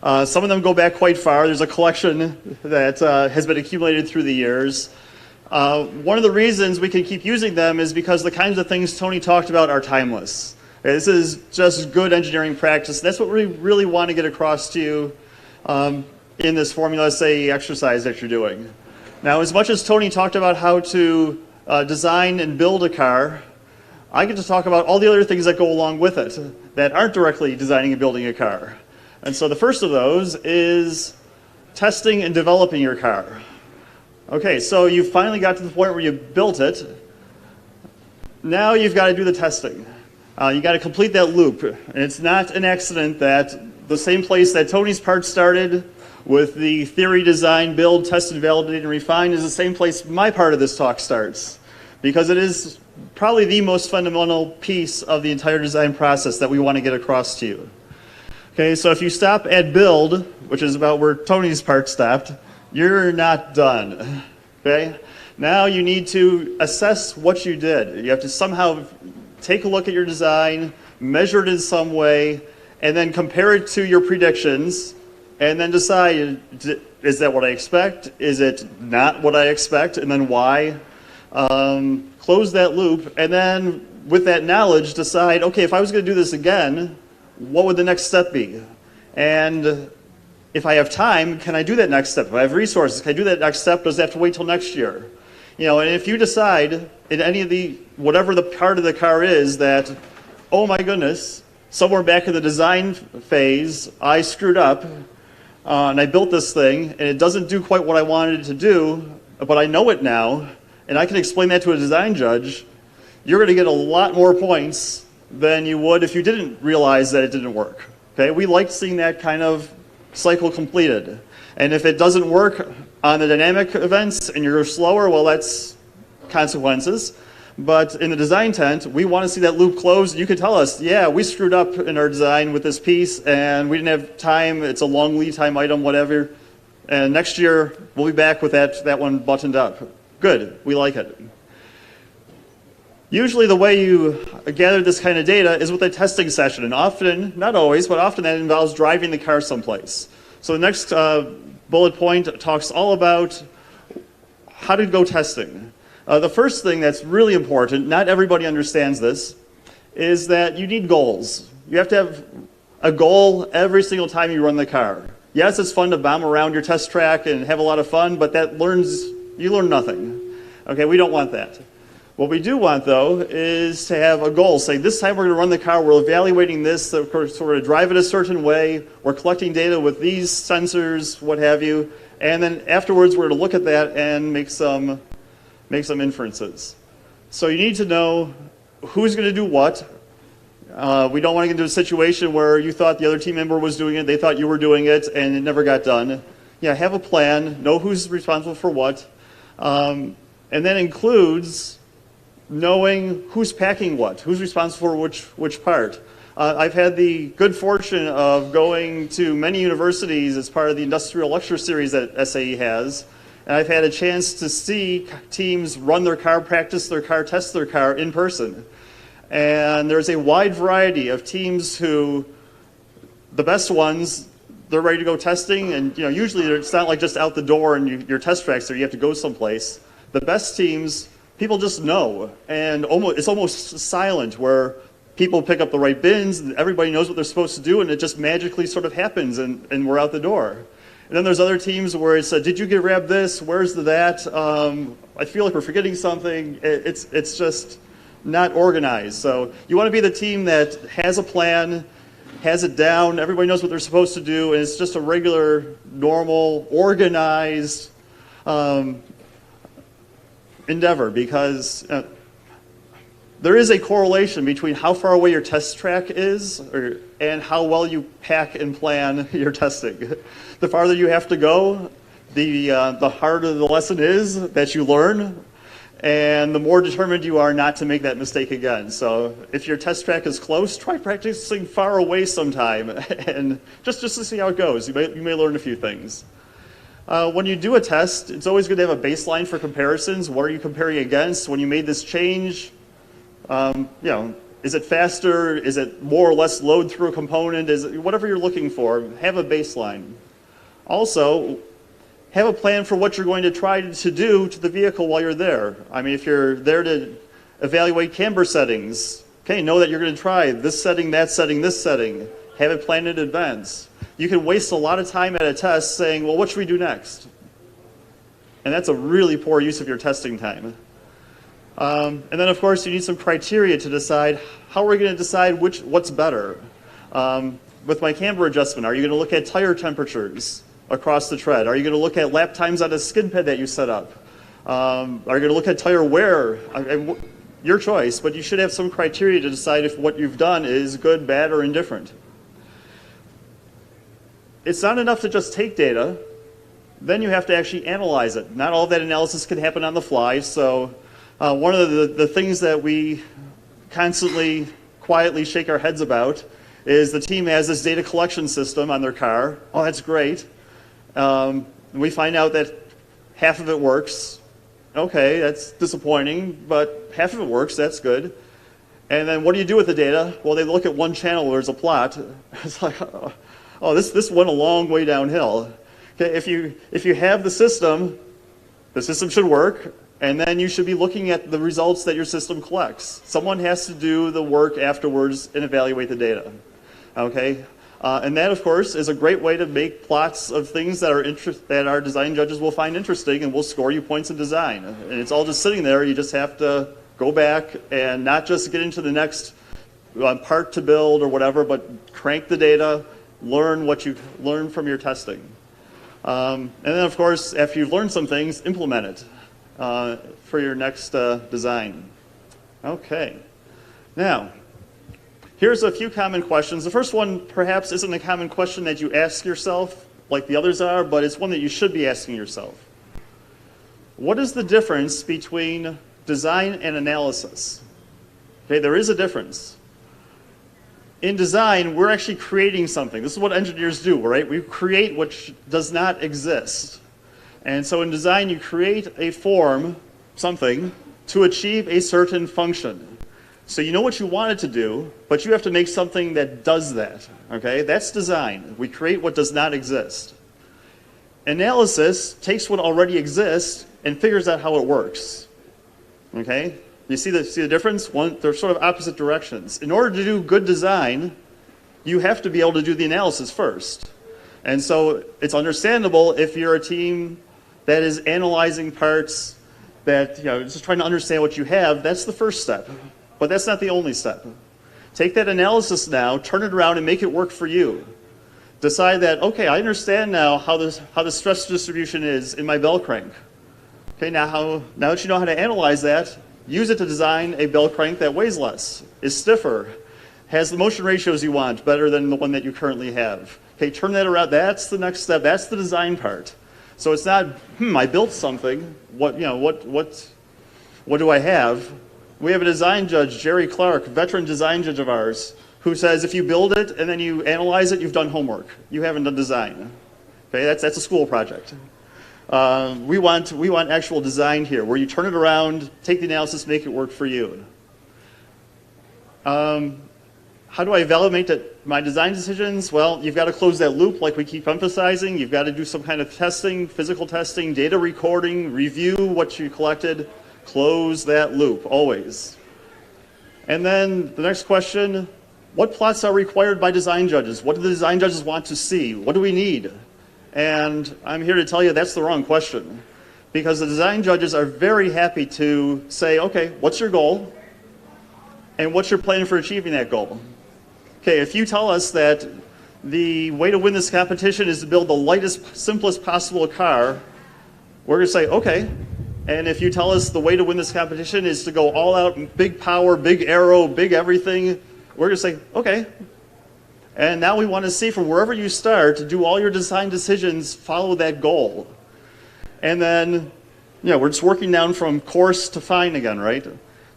Some of them go back quite far. There's a collection that has been accumulated through the years. One of the reasons we can keep using them is because the kinds of things Tony talked about are timeless. This is just good engineering practice. That's what we really want to get across to you in this Formula SAE exercise that you're doing. Now, as much as Tony talked about how to design and build a car, I get to talk about all the other things that go along with it that aren't directly designing and building a car. And so the first of those is testing and developing your car. Okay, so you finally got to the point where you built it. Now you've got to do the testing. You got to complete that loop. And it's not an accident that the same place that Tony's part started with the theory, design, build, test, and validate, and refine is the same place my part of this talk starts. Because it is probably the most fundamental piece of the entire design process that we want to get across to you. Okay, so if you stop at build, which is about where Tony's part stopped, you're not done. Okay? Now you need to assess what you did. You have to somehow take a look at your design, measure it in some way, and then compare it to your predictions, and then decide, is that what I expect? Is it not what I expect? And then why? Close that loop, and then with that knowledge, decide, okay, if I was going to do this again, what would the next step be? And if I have time, can I do that next step? If I have resources, can I do that next step? Does it have to wait till next year? And if you decide in any of whatever the part of the car is that, oh my goodness, somewhere back in the design phase, I screwed up, and I built this thing, and it doesn't do quite what I wanted it to do, but I know it now, and I can explain that to a design judge, you're going to get a lot more points than you would if you didn't realize that it didn't work. Okay? We like seeing that kind of cycle completed. And if it doesn't work on the dynamic events and you're slower, well, that's consequences. But in the design tent, we want to see that loop closed. You can tell us, yeah, we screwed up in our design with this piece and we didn't have time, it's a long lead time item, whatever. And next year, we'll be back with that one buttoned up. Good, we like it. Usually the way you gather this kind of data is with a testing session, and often, not always, but often that involves driving the car someplace. So the next bullet point talks all about how to go testing. The first thing that's really important, not everybody understands this, is that you need goals. You have to have a goal every single time you run the car. Yes, it's fun to bomb around your test track and have a lot of fun, but you learn nothing. Okay, we don't want that. What we do want, though, is to have a goal. Say, this time we're going to run the car, we're evaluating this, of course, so we're going to drive it a certain way, we're collecting data with these sensors, what have you, and then afterwards we're going to look at that and make some inferences. So you need to know who's going to do what. We don't want to get into a situation where you thought the other team member was doing it, they thought you were doing it, and it never got done. Yeah, have a plan, know who's responsible for what, and that includes knowing who's packing what, who's responsible for which part. I've had the good fortune of going to many universities as part of the industrial lecture series that SAE has, and I've had a chance to see teams run their car, practice their car, test their car in person. And there's a wide variety of teams who, the best ones, they're ready to go testing, and usually it's not like just out the door and your test track's there, you have to go someplace. The best teams, people just know, and it's almost silent where people pick up the right bins, and everybody knows what they're supposed to do, and it just magically sort of happens, and we're out the door. And then there's other teams where it's, did you grab this? Where's the that? I feel like we're forgetting something. It's just not organized. So you want to be the team that has a plan, has it down, everybody knows what they're supposed to do, and it's just a regular, normal, organized endeavor, because there is a correlation between how far away your test track is and how well you pack and plan your testing. The farther you have to go, the harder the lesson is that you learn, and the more determined you are not to make that mistake again. So if your test track is close, try practicing far away sometime, and just to see how it goes. You may learn a few things. When you do a test, it's always good to have a baseline for comparisons. What are you comparing against? When you made this change, is it faster? Is it more or less load through a component? Is it whatever you're looking for? Have a baseline. Also, have a plan for what you're going to try to do to the vehicle while you're there. I mean, if you're there to evaluate camber settings, okay, know that you're going to try this setting, that setting, this setting. Have it planned in advance. You can waste a lot of time at a test saying, well, what should we do next? And that's a really poor use of your testing time. And then, of course, you need some criteria to decide how are we going to decide what's better. With my camber adjustment, are you going to look at tire temperatures across the tread? Are you going to look at lap times on a skid pad that you set up? Are you going to look at tire wear? Your choice, but you should have some criteria to decide if what you've done is good, bad, or indifferent. It's not enough to just take data, then you have to actually analyze it. Not all of that analysis can happen on the fly, so one of the things that we constantly quietly shake our heads about is the team has this data collection system on their car. Oh, that's great. We find out that half of it works. Okay, that's disappointing, but half of it works, that's good. And then what do you do with the data? Well, they look at one channel where there's a plot. It's like, oh, this went a long way downhill. Okay, if you have the system should work, and then you should be looking at the results that your system collects. Someone has to do the work afterwards and evaluate the data. Okay, and that, of course, is a great way to make plots of things that our design judges will find interesting, and will score you points in design. And it's all just sitting there. You just have to go back and not just get into the next part to build or whatever, but crank the data, learn what you learn from your testing. And then, of course, after you've learned some things, implement it for your next design. Okay. Now, here's a few common questions. The first one perhaps isn't a common question that you ask yourself like the others are, but it's one that you should be asking yourself. What is the difference between design and analysis? Okay, there is a difference. In design, we're actually creating something. This is what engineers do, right? We create what does not exist. And so in design, you create a form, something, to achieve a certain function. So you know what you want it to do, but you have to make something that does that, okay? That's design. We create what does not exist. Analysis takes what already exists and figures out how it works, okay? You see the difference? They're sort of opposite directions. In order to do good design, you have to be able to do the analysis first. And so it's understandable if you're a team that is analyzing parts, that, just trying to understand what you have, that's the first step. But that's not the only step. Take that analysis now, turn it around and make it work for you. Decide that, okay, I understand now how the stress distribution is in my bell crank. Okay, now that you know how to analyze that, use it to design a bell crank that weighs less, is stiffer, has the motion ratios you want better than the one that you currently have. Okay, turn that around. That's the next step. That's the design part. So it's not, I built something. What do I have? We have a design judge, Jerry Clark, veteran design judge of ours, who says if you build it and then you analyze it, you've done homework. You haven't done design. Okay, that's a school project. We want actual design here, where you turn it around, take the analysis, make it work for you. How do I evaluate my design decisions? Well, you've got to close that loop like we keep emphasizing. You've got to do some kind of testing, physical testing, data recording, review what you collected, close that loop, always. And then the next question, what plots are required by design judges? What do the design judges want to see? What do we need? And I'm here to tell you that's the wrong question, because the design judges are very happy to say, okay, what's your goal? And what's your plan for achieving that goal? Okay, if you tell us that the way to win this competition is to build the lightest, simplest possible car, we're going to say, okay. And if you tell us the way to win this competition is to go all out, big power, big aero, big everything, we're going to say, okay. And now we want to see from wherever you start, do all your design decisions follow that goal? And then, we're just working down from coarse to fine again, right?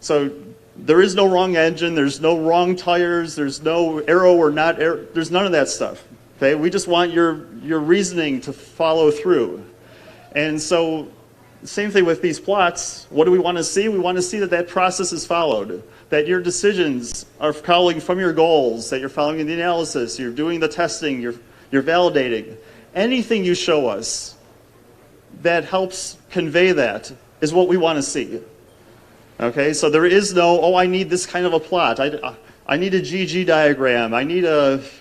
So there is no wrong engine, there's no wrong tires, there's no aero or not aero, there's none of that stuff. Okay, we just want your reasoning to follow through. And so, same thing with these plots. What do we want to see? We want to see that process is followed, that your decisions are following from your goals, that you're following the analysis, you're doing the testing, you're validating. Anything you show us that helps convey that is what we want to see. Okay, so there is no, I need this kind of a plot. I need a GG diagram. If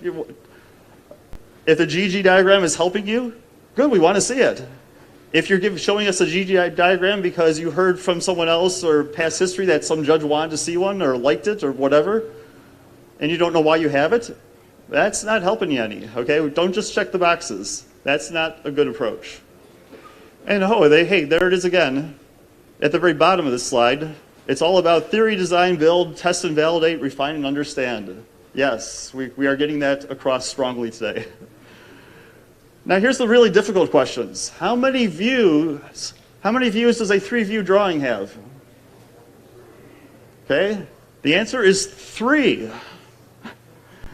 the GG diagram is helping you, good, we want to see it. If you're showing us a GG diagram because you heard from someone else or past history that some judge wanted to see one or liked it or whatever, and you don't know why you have it, that's not helping you any, okay? Don't just check the boxes. That's not a good approach. And hey, there it is again. At the very bottom of this slide, it's all about theory, design, build, test and validate, refine and understand. Yes, we are getting that across strongly today. Now here's the really difficult questions. How many views does a 3-view drawing have? Okay, the answer is 3.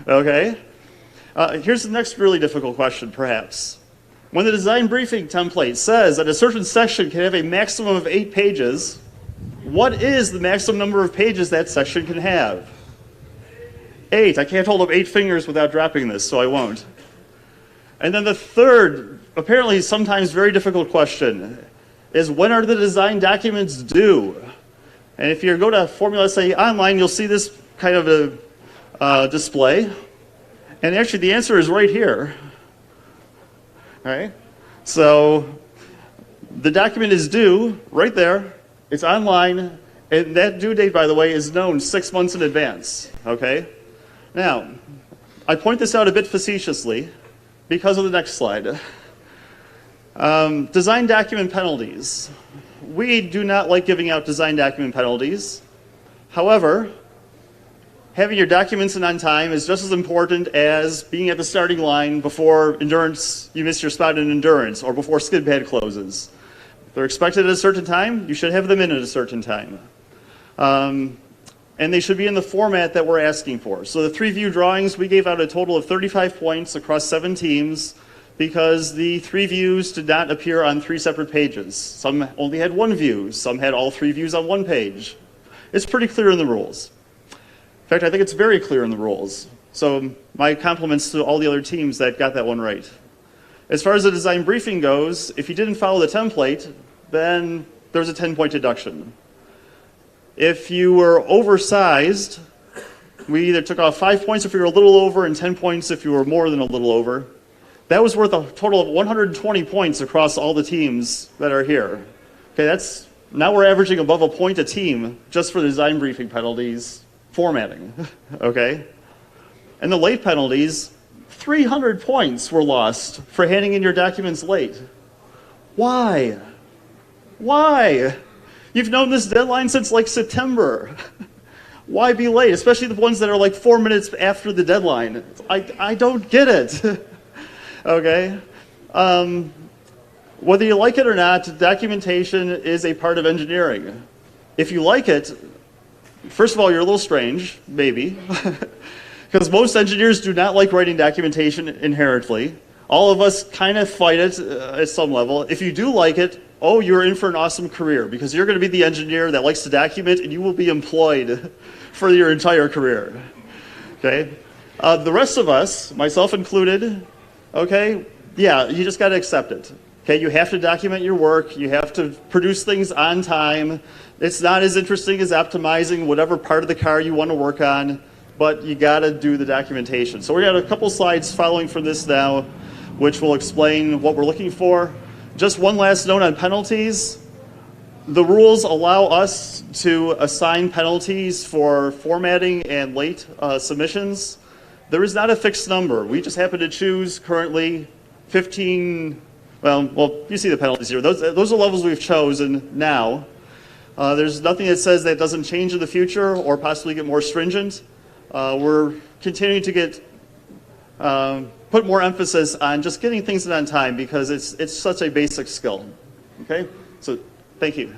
Okay, here's the next really difficult question perhaps. When the design briefing template says that a certain section can have a maximum of 8 pages, what is the maximum number of pages that section can have? 8. I can't hold up 8 fingers without dropping this, so I won't. And then the third, apparently sometimes very difficult question, is when are the design documents due? And if you go to Formula SAE online, you'll see this kind of a display. And actually the answer is right here. All right? So the document is due right there. It's online. And that due date, by the way, is known 6 months in advance, okay? Now, I point this out a bit facetiously because of the next slide. Design document penalties. We do not like giving out design document penalties. However, having your documents in on time is just as important as being at the starting line before endurance, you miss your spot in endurance, or before skid pad closes. If they're expected at a certain time, you should have them in at a certain time. And they should be in the format that we're asking for. So the 3-view drawings, we gave out a total of 35 points across 7 teams because the 3 views did not appear on 3 separate pages. Some only had 1 view, some had all 3 views on 1 page. It's pretty clear in the rules. In fact, I think it's very clear in the rules. So my compliments to all the other teams that got that one right. As far as the design briefing goes, if you didn't follow the template, then there's a 10-point deduction. If you were oversized, we either took off 5 points if you were a little over and 10 points if you were more than a little over. That was worth a total of 120 points across all the teams that are here. Okay, now we're averaging above a point a team just for the design briefing penalties, formatting, okay? And the late penalties, 300 points were lost for handing in your documents late. Why? Why? You've known this deadline since like September. Why be late? Especially the ones that are like 4 minutes after the deadline. I don't get it. Okay? Whether you like it or not, documentation is a part of engineering. If you like it, first of all, you're a little strange, maybe. Because most engineers do not like writing documentation inherently. All of us kind of fight it at some level. If you do like it, oh, you're in for an awesome career because you're going to be the engineer that likes to document and you will be employed for your entire career. Okay? The rest of us, myself included, okay, yeah, you just got to accept it. Okay, you have to document your work. You have to produce things on time. It's not as interesting as optimizing whatever part of the car you want to work on, but you got to do the documentation. So we got a couple slides following from this now, which will explain what we're looking for. Just one last note on penalties. The rules allow us to assign penalties for formatting and late submissions. There is not a fixed number. We just happen to choose currently 15, well, you see the penalties here. Those are levels we've chosen now. There's nothing that says that doesn't change in the future or possibly get more stringent. We're continuing to get put more emphasis on just getting things in on time because it's such a basic skill. Okay, so thank you.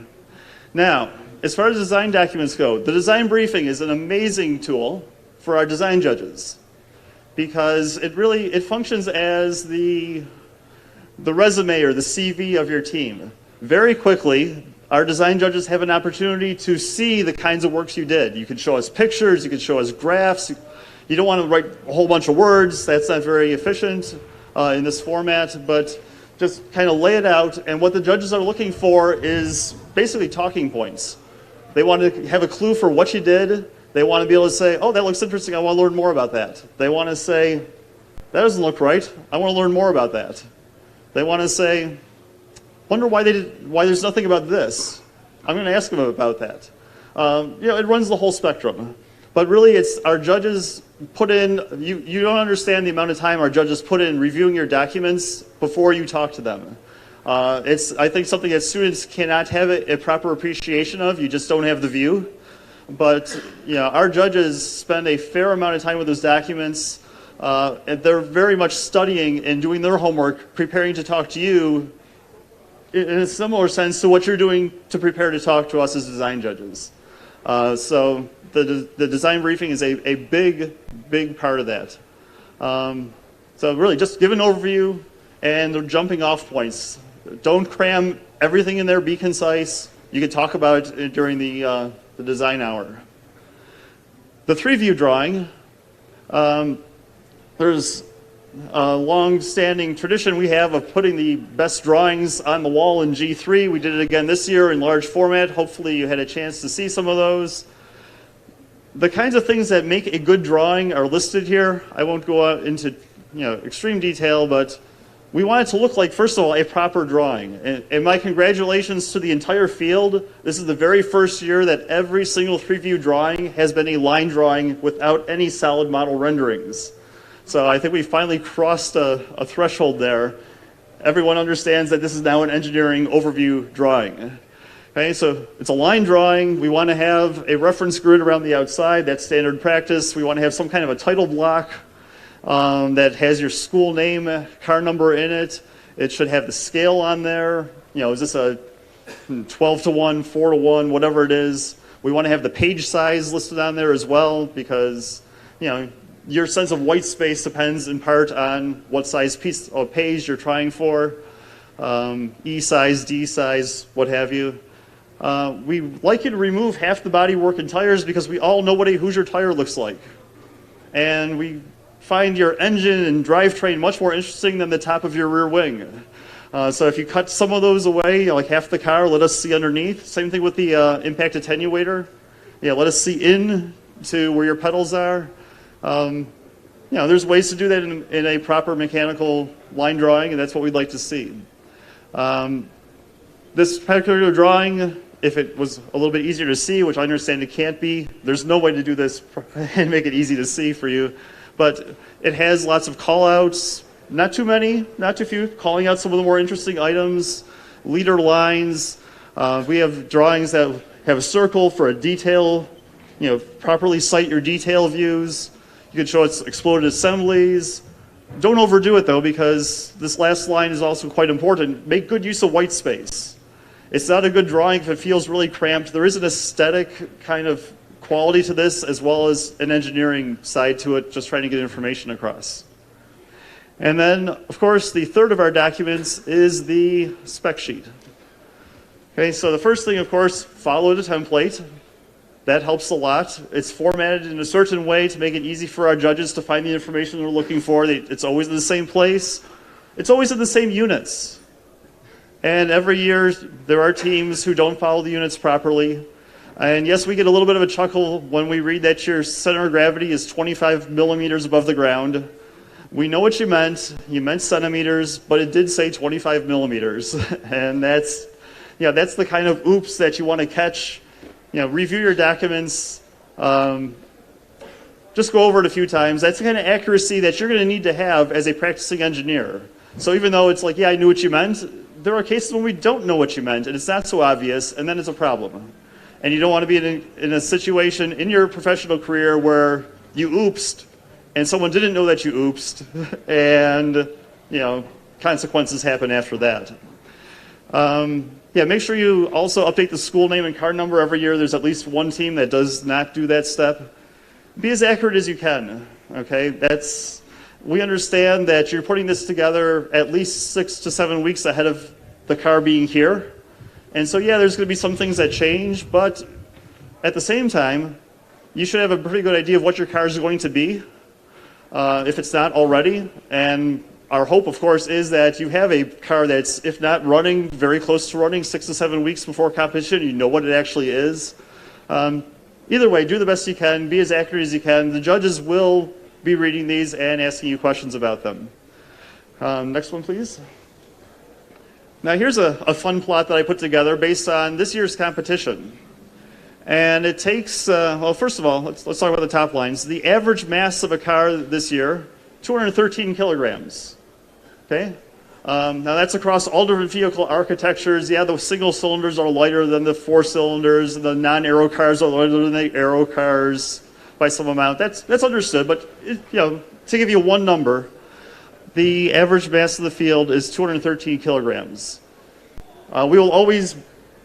Now, as far as design documents go, the design briefing is an amazing tool for our design judges because it functions as the resume or the CV of your team. Very quickly, our design judges have an opportunity to see the kinds of works you did. You can show us pictures, you can show us graphs. You don't want to write a whole bunch of words. That's not very efficient in this format, but just kind of lay it out. And what the judges are looking for is basically talking points. They want to have a clue for what you did. They want to be able to say, oh, that looks interesting. I want to learn more about that. They want to say, that doesn't look right. I want to learn more about that. They want to say, wonder why there's nothing about this. I'm going to ask them about that. It runs the whole spectrum. But really, it's our judges put in, you don't understand the amount of time our judges put in reviewing your documents before you talk to them. It's, I think, something that students cannot have a proper appreciation of. You just don't have the view. But our judges spend a fair amount of time with those documents. And they're very much studying and doing their homework, preparing to talk to you in a similar sense to what you're doing to prepare to talk to us as design judges. So the design briefing is a big part of that. So really, just give an overview and the jumping off points. Don't cram everything in there. Be concise. You can talk about it during the design hour. The 3-view drawing. There's a long-standing tradition we have of putting the best drawings on the wall in G3. We did it again this year in large format. Hopefully you had a chance to see some of those. The kinds of things that make a good drawing are listed here. I won't go out into extreme detail, but we want it to look like, first of all, a proper drawing. And my congratulations to the entire field. This is the very first year that every single 3-view drawing has been a line drawing without any solid model renderings. So I think we finally crossed a threshold there. Everyone understands that this is now an engineering overview drawing. Okay, so it's a line drawing. We want to have a reference grid around the outside. That's standard practice. We want to have some kind of a title block that has your school name, car number in it. It should have the scale on there. You know, is this a 12-to-1, 4-to-1, whatever it is. We want to have the page size listed on there as well because, you know, your sense of white space depends in part on what size piece of page you're trying for. E size, D size, what have you. We like you to remove half the bodywork and tires because we all know what a Hoosier tire looks like. And we find your engine and drivetrain much more interesting than the top of your rear wing. So if you cut some of those away, you know, like half the car, let us see underneath. Same thing with the impact attenuator. Yeah, let us see in to where your pedals are. You know, there's ways to do that in a proper mechanical line drawing, and that's what we'd like to see. This particular drawing, if it was a little bit easier to see, which I understand it can't be, there's no way to do this and make it easy to see for you. But it has lots of call-outs, not too many, not too few, calling out some of the more interesting items, leader lines. We have drawings that have a circle for a detail, you know, properly cite your detail views. You can show its exploded assemblies. Don't overdo it though, because this last line is also quite important. Make good use of white space. It's not a good drawing if it feels really cramped. There is an aesthetic kind of quality to this as well as an engineering side to it, just trying to get information across. And then, of course, the third of our documents is the spec sheet. Okay, so the first thing, of course, follow the template. That helps a lot. It's formatted in a certain way to make it easy for our judges to find the information they're looking for. It's always in the same place. It's always in the same units. And every year, there are teams who don't follow the units properly. And yes, we get a little bit of a chuckle when we read that your center of gravity is 25 millimeters above the ground. We know what you meant centimeters, but it did say 25 millimeters. And that's the kind of oops that you want to catch. You know, review your documents, just go over it a few times. That's the kind of accuracy that you're going to need to have as a practicing engineer. So even though it's like, yeah, I knew what you meant, there are cases when we don't know what you meant, and it's not so obvious, and then it's a problem. And you don't want to be in a situation in your professional career where you oopsed, and someone didn't know that you oopsed, and, you know, consequences happen after that. Yeah, make sure you also update the school name and car number every year. There's at least one team that does not do that step. Be as accurate as you can, okay? We understand that you're putting this together at least 6 to 7 weeks ahead of the car being here. And so, yeah, there's going to be some things that change, but at the same time, you should have a pretty good idea of what your car is going to be, if it's not already. And our hope, of course, is that you have a car that's, if not running, very close to running 6 to 7 weeks before competition. You know what it actually is. Either way, do the best you can. Be as accurate as you can. The judges will be reading these and asking you questions about them. Next one, please. Now, here's a fun plot that I put together based on this year's competition. And it takes, well, first of all, let's talk about the top lines. The average mass of a car this year, 213 kilograms. Okay? Now that's across all different vehicle architectures. Yeah, the single cylinders are lighter than the 4 cylinders, and the non-aero cars are lighter than the aero cars by some amount. That's understood, but you know, to give you one number, the average mass of the field is 213 kilograms. We will always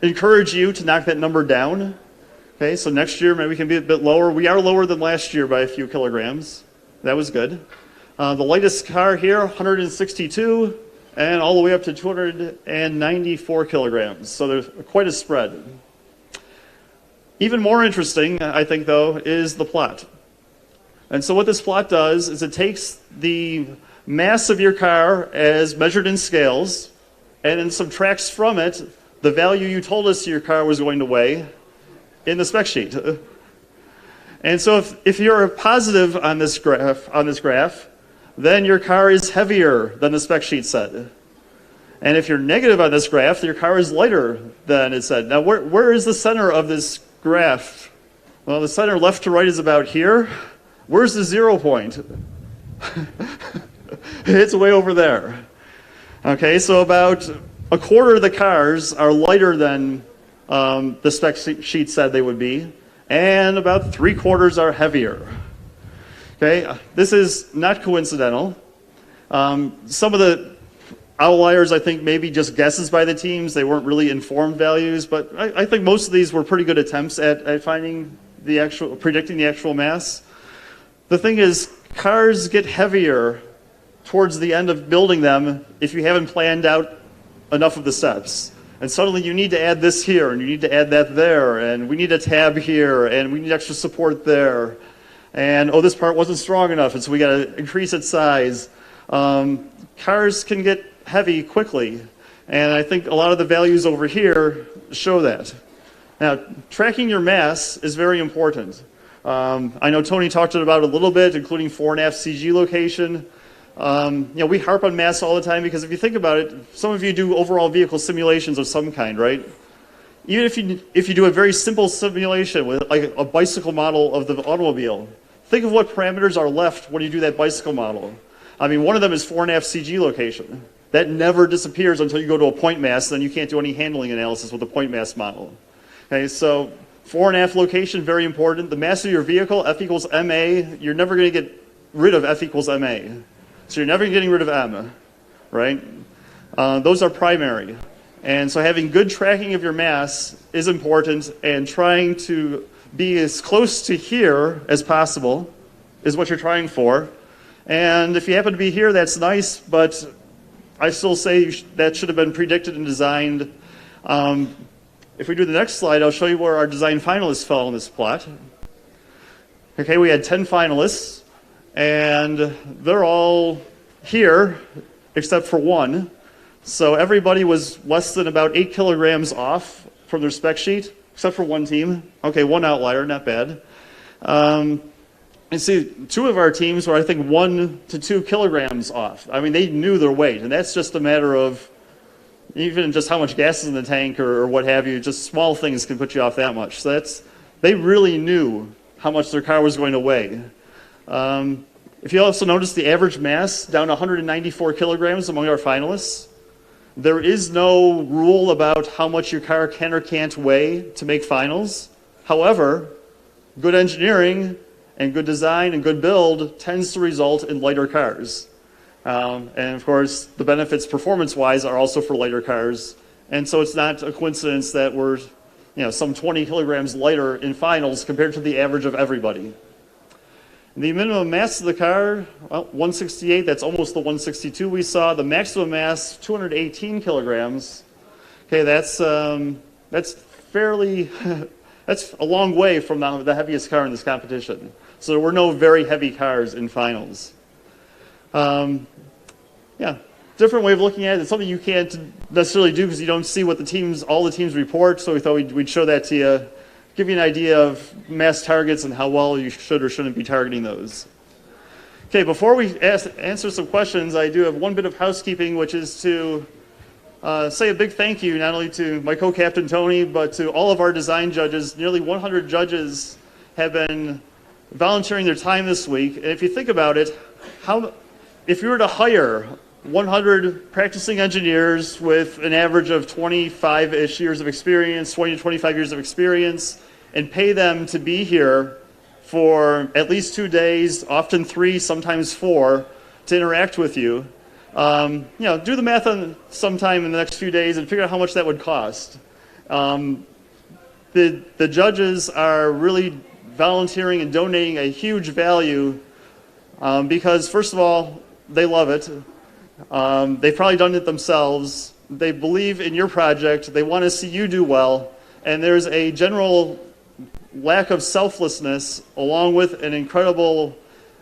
encourage you to knock that number down. Okay, so next year maybe we can be a bit lower. We are lower than last year by a few kilograms. That was good. The lightest car here, 162, and all the way up to 294 kilograms. So there's quite a spread. Even more interesting, I think, though, is the plot. And so what this plot does is it takes the mass of your car as measured in scales and then subtracts from it the value you told us your car was going to weigh in the spec sheet. And so if you're positive on this graph, then your car is heavier than the spec sheet said. And if you're negative on this graph, your car is lighter than it said. Now, where is the center of this graph? Well, the center left to right is about here. Where's the 0 point? It's way over there. Okay, so about a quarter of the cars are lighter than the spec sheet said they would be, and about 3/4 are heavier. Okay, this is not coincidental. Some of the outliers, I think, maybe just guesses by the teams. They weren't really informed values, but I think most of these were pretty good attempts at finding predicting the actual mass. The thing is, cars get heavier towards the end of building them if you haven't planned out enough of the steps. And suddenly you need to add this here, and you need to add that there, and we need a tab here, and we need extra support there. And, oh, this part wasn't strong enough, and so we got to increase its size. Cars can get heavy quickly, and I think a lot of the values over here show that. Now, tracking your mass is very important. I know Tony talked about it a little bit, including 4.5 CG location. We harp on mass all the time because if you think about it, some of you do overall vehicle simulations of some kind, right? Even if you do a very simple simulation with like a bicycle model of the automobile, think of what parameters are left when you do that bicycle model. I mean, one of them is 4.5 CG location. That never disappears until you go to a point mass, then you can't do any handling analysis with a point mass model. Okay, so 4.5 location, very important. The mass of your vehicle, F equals MA, you're never going to get rid of F equals MA. So you're never getting rid of M, right? Those are primary. And so having good tracking of your mass is important, and trying to be as close to here as possible is what you're trying for. And if you happen to be here, that's nice, but I still say that should have been predicted and designed. If we do the next slide, I'll show you where our design finalists fell in this plot. Okay, we had 10 finalists, and they're all here except for one. So everybody was less than about 8 kilograms off from their spec sheet, except for one team. Okay, one outlier, not bad. And see, 2 of our teams were, I think, 1 to 2 kilograms off. I mean, they knew their weight, and that's just a matter of even just how much gas is in the tank or what have you. Just small things can put you off that much. So they really knew how much their car was going to weigh. If you also notice the average mass, down to 194 kilograms among our finalists. There is no rule about how much your car can or can't weigh to make finals. However, good engineering and good design and good build tends to result in lighter cars. And of course, the benefits performance-wise are also for lighter cars. And so it's not a coincidence that we're some 20 kilograms lighter in finals compared to the average of everybody. The minimum mass of the car, well, 168, that's almost the 162 we saw. The maximum mass, 218 kilograms. Okay, that's fairly, that's a long way from the heaviest car in this competition. So there were no very heavy cars in finals. Yeah, different way of looking at it. It's something you can't necessarily do because you don't see what all the teams report. So we thought we'd show that to you, give you an idea of mass targets and how well you should or shouldn't be targeting those. Okay, before we answer some questions, I do have one bit of housekeeping, which is to say a big thank you not only to my co-captain Tony, but to all of our design judges. Nearly 100 judges have been volunteering their time this week. And if you think about it, if you were to hire 100 practicing engineers with an average of 25-ish years of experience, 20 to 25 years of experience, and pay them to be here for at least 2 days, often 3, sometimes 4, to interact with you, do the math on sometime in the next few days and figure out how much that would cost. The judges are really volunteering and donating a huge value because, first of all, they love it. They've probably done it themselves. They believe in your project. They want to see you do well. And there's a general lack of selflessness along with an incredible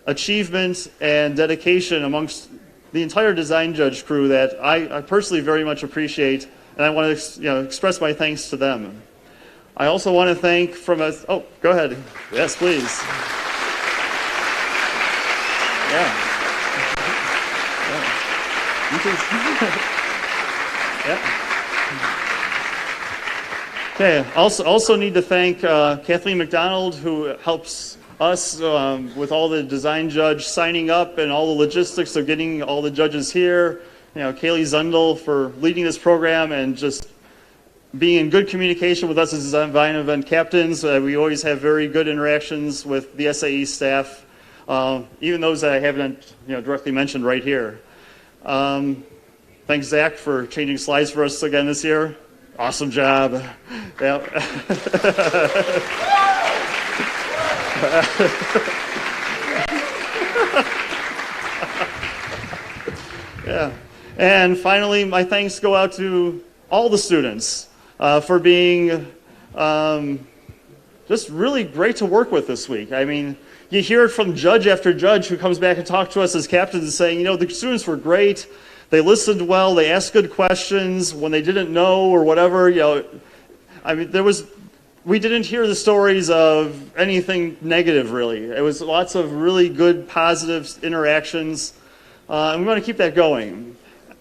achievement and dedication amongst the entire design judge crew that I personally very much appreciate, and I want to express my thanks to them. I also want to thank oh, go ahead. Yes, please. Yeah. Yeah. Okay, also need to thank Kathleen McDonald, who helps us with all the design judge signing up and all the logistics of getting all the judges here. Kaylee Zundel for leading this program and just being in good communication with us as design event captains. We always have very good interactions with the SAE staff, even those that I haven't directly mentioned right here. Thanks, Zach, for changing slides for us again this year. Awesome job. Yeah. Yeah. And finally, my thanks go out to all the students for being just really great to work with this week. I mean, you hear it from judge after judge who comes back and talks to us as captains saying, the students were great. They listened well. They asked good questions when they didn't know or whatever. I mean, we didn't hear the stories of anything negative, really. It was lots of really good, positive interactions, and we want to keep that going.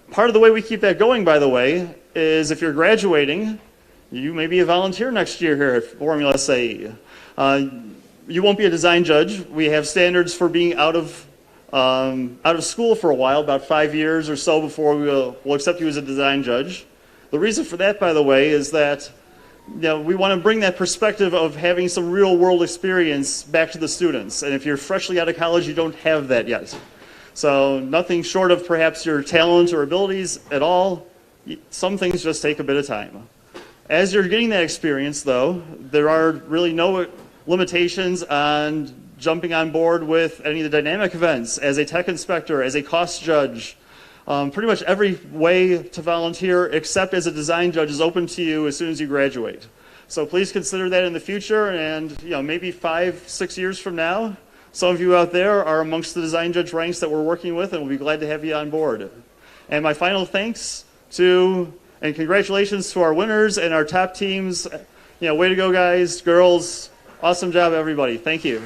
Part of the way we keep that going, by the way, is if you're graduating, you may be a volunteer next year here at Formula SAE. You won't be a design judge. We have standards for being out of school for a while, about 5 years or so before we'll accept you as a design judge. The reason for that, by the way, is that we want to bring that perspective of having some real world experience back to the students. And if you're freshly out of college, you don't have that yet. So nothing short of perhaps your talent or abilities at all. Some things just take a bit of time. As you're getting that experience, though, there are really no limitations on jumping on board with any of the dynamic events as a tech inspector, as a cost judge. Pretty much every way to volunteer except as a design judge is open to you as soon as you graduate. So please consider that in the future, and maybe 5-6 years from now, some of you out there are amongst the design judge ranks that we're working with, and we'll be glad to have you on board. And my final thanks to and congratulations to our winners and our top teams. Way to go, guys, girls. Awesome job, everybody. Thank you.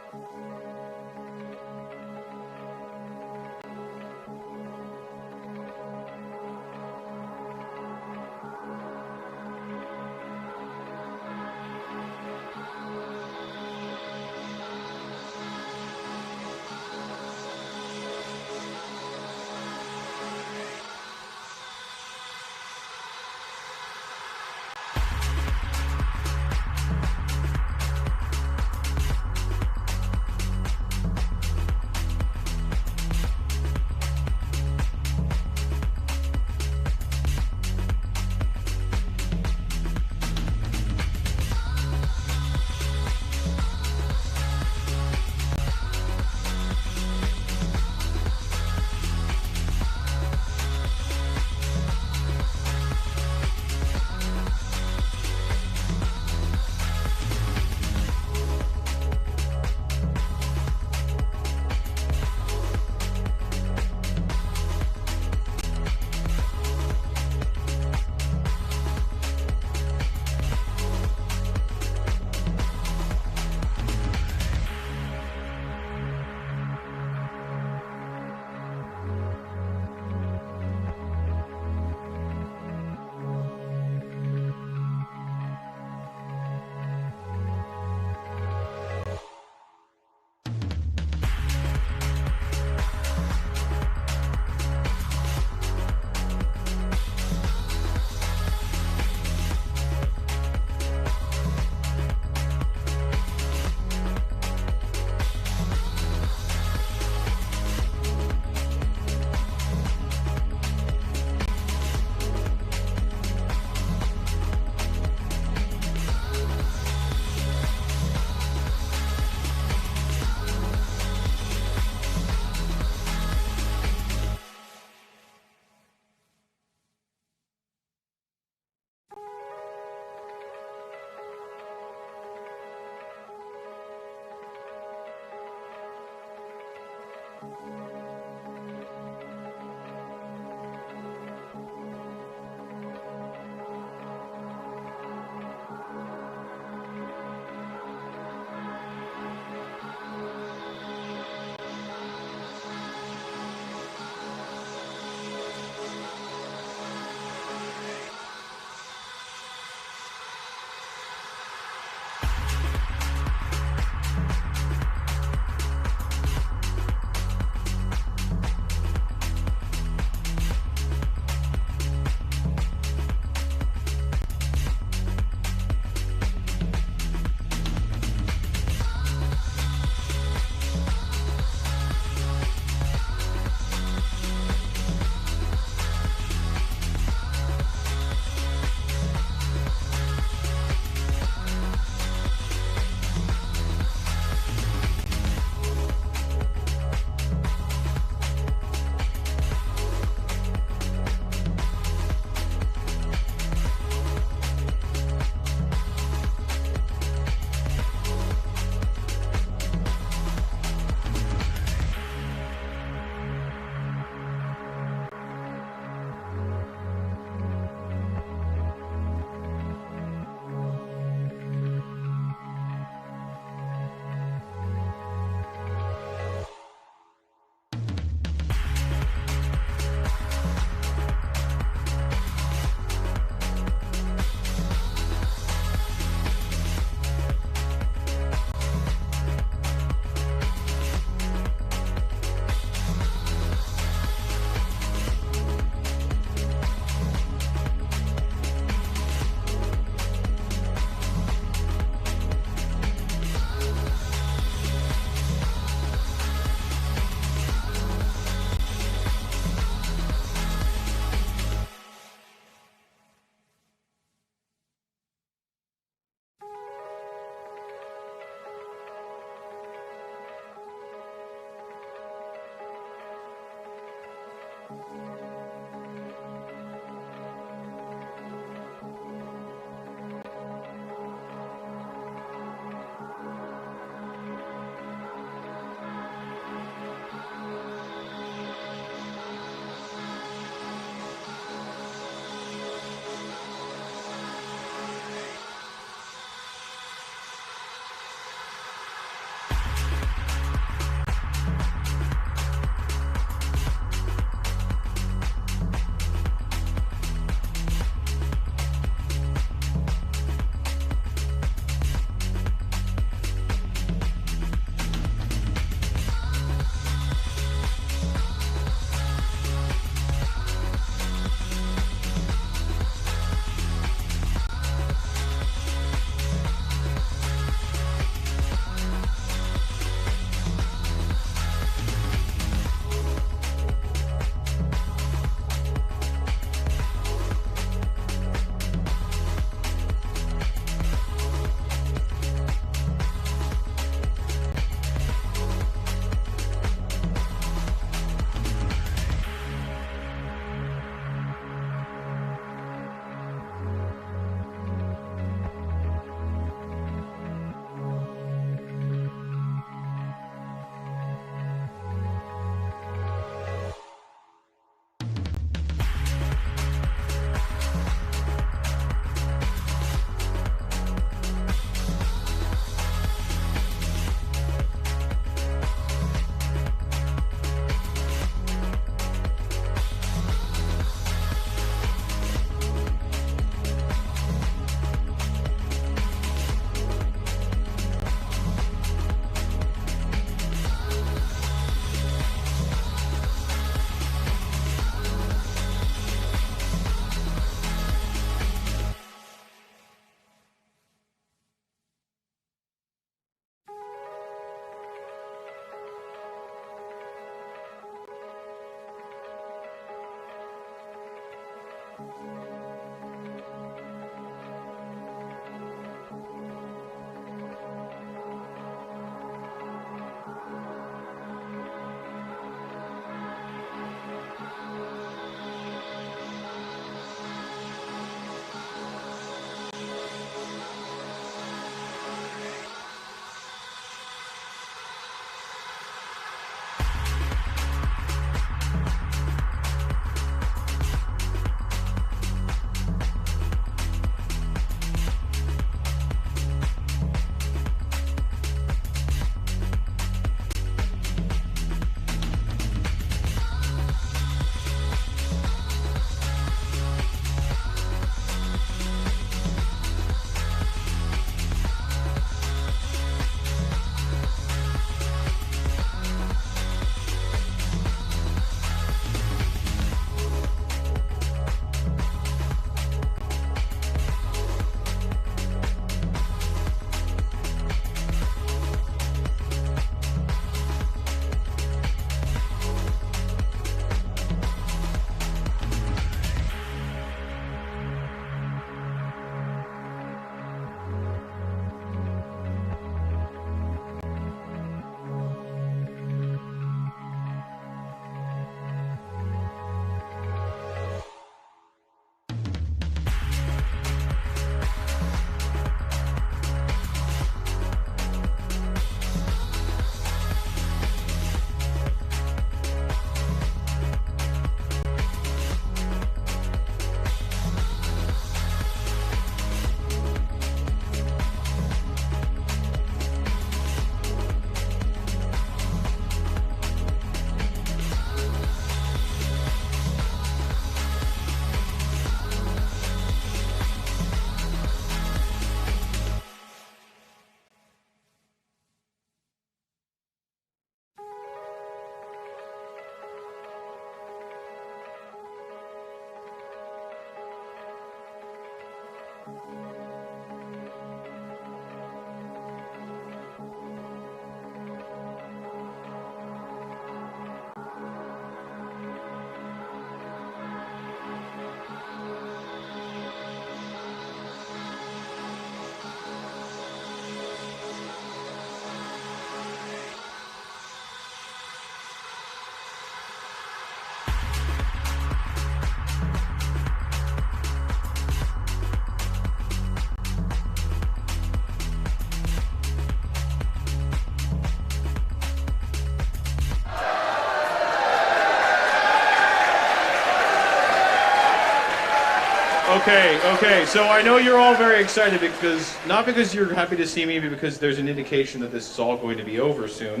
Okay. So I know you're all very excited because, not because you're happy to see me, but because there's an indication that this is all going to be over soon.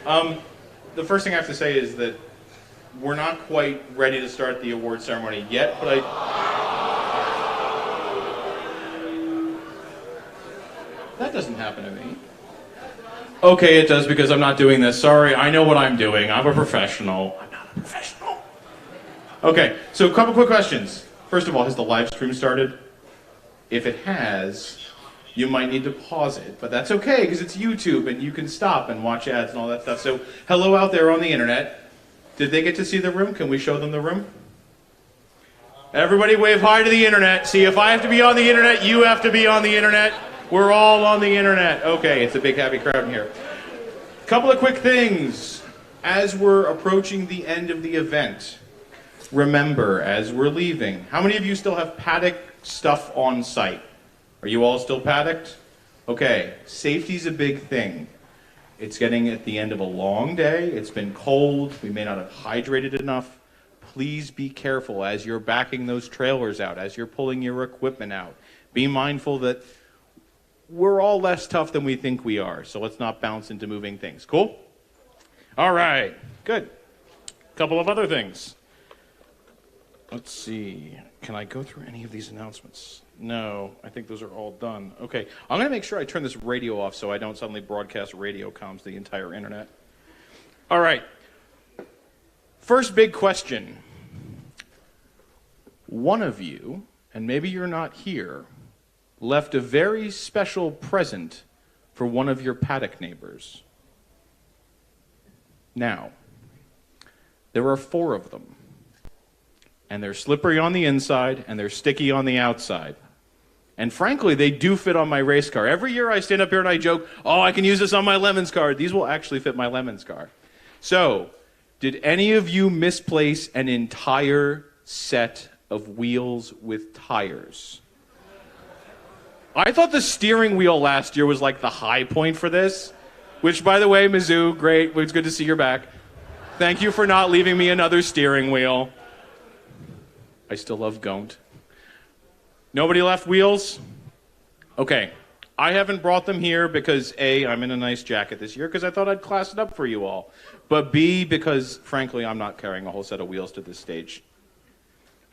The first thing I have to say is that we're not quite ready to start the award ceremony yet, but that doesn't happen to me. Okay, it does because I'm not doing this. Sorry, I know what I'm doing. I'm a professional. I'm not a professional. Okay, so a couple quick questions. First of all, has the live stream started? If it has, you might need to pause it, but that's okay because it's YouTube and you can stop and watch ads and all that stuff. So, hello out there on the internet. Did they get to see the room? Can we show them the room? Everybody wave hi to the internet. See, if I have to be on the internet, you have to be on the internet. We're all on the internet. Okay, it's a big happy crowd in here. Couple of quick things. As we're approaching the end of the event, remember, as we're leaving, how many of you still have paddock stuff on site? Are you all still paddocked? Okay, safety's a big thing. It's getting at the end of a long day. It's been cold. We may not have hydrated enough. Please be careful as you're backing those trailers out, as you're pulling your equipment out. Be mindful that we're all less tough than we think we are, so let's not bounce into moving things. Cool? All right, good. Couple of other things. Let's see. Can I go through any of these announcements? No, I think those are all done. Okay, I'm going to make sure I turn this radio off so I don't suddenly broadcast radio comms to the entire internet. All right. First big question. One of you, and maybe you're not here, left a very special present for one of your paddock neighbors. Now, there are 4 of them. And they're slippery on the inside, and they're sticky on the outside. And frankly, they do fit on my race car. Every year I stand up here and I joke, oh, I can use this on my Lemons car. These will actually fit my Lemons car. So, did any of you misplace an entire set of wheels with tires? I thought the steering wheel last year was like the high point for this. Which, by the way, Mizzou, great. It's good to see you're back. Thank you for not leaving me another steering wheel. I still love Goat. Nobody left wheels? Okay. I haven't brought them here because A, I'm in a nice jacket this year because I thought I'd class it up for you all. But B, because frankly, I'm not carrying a whole set of wheels to this stage.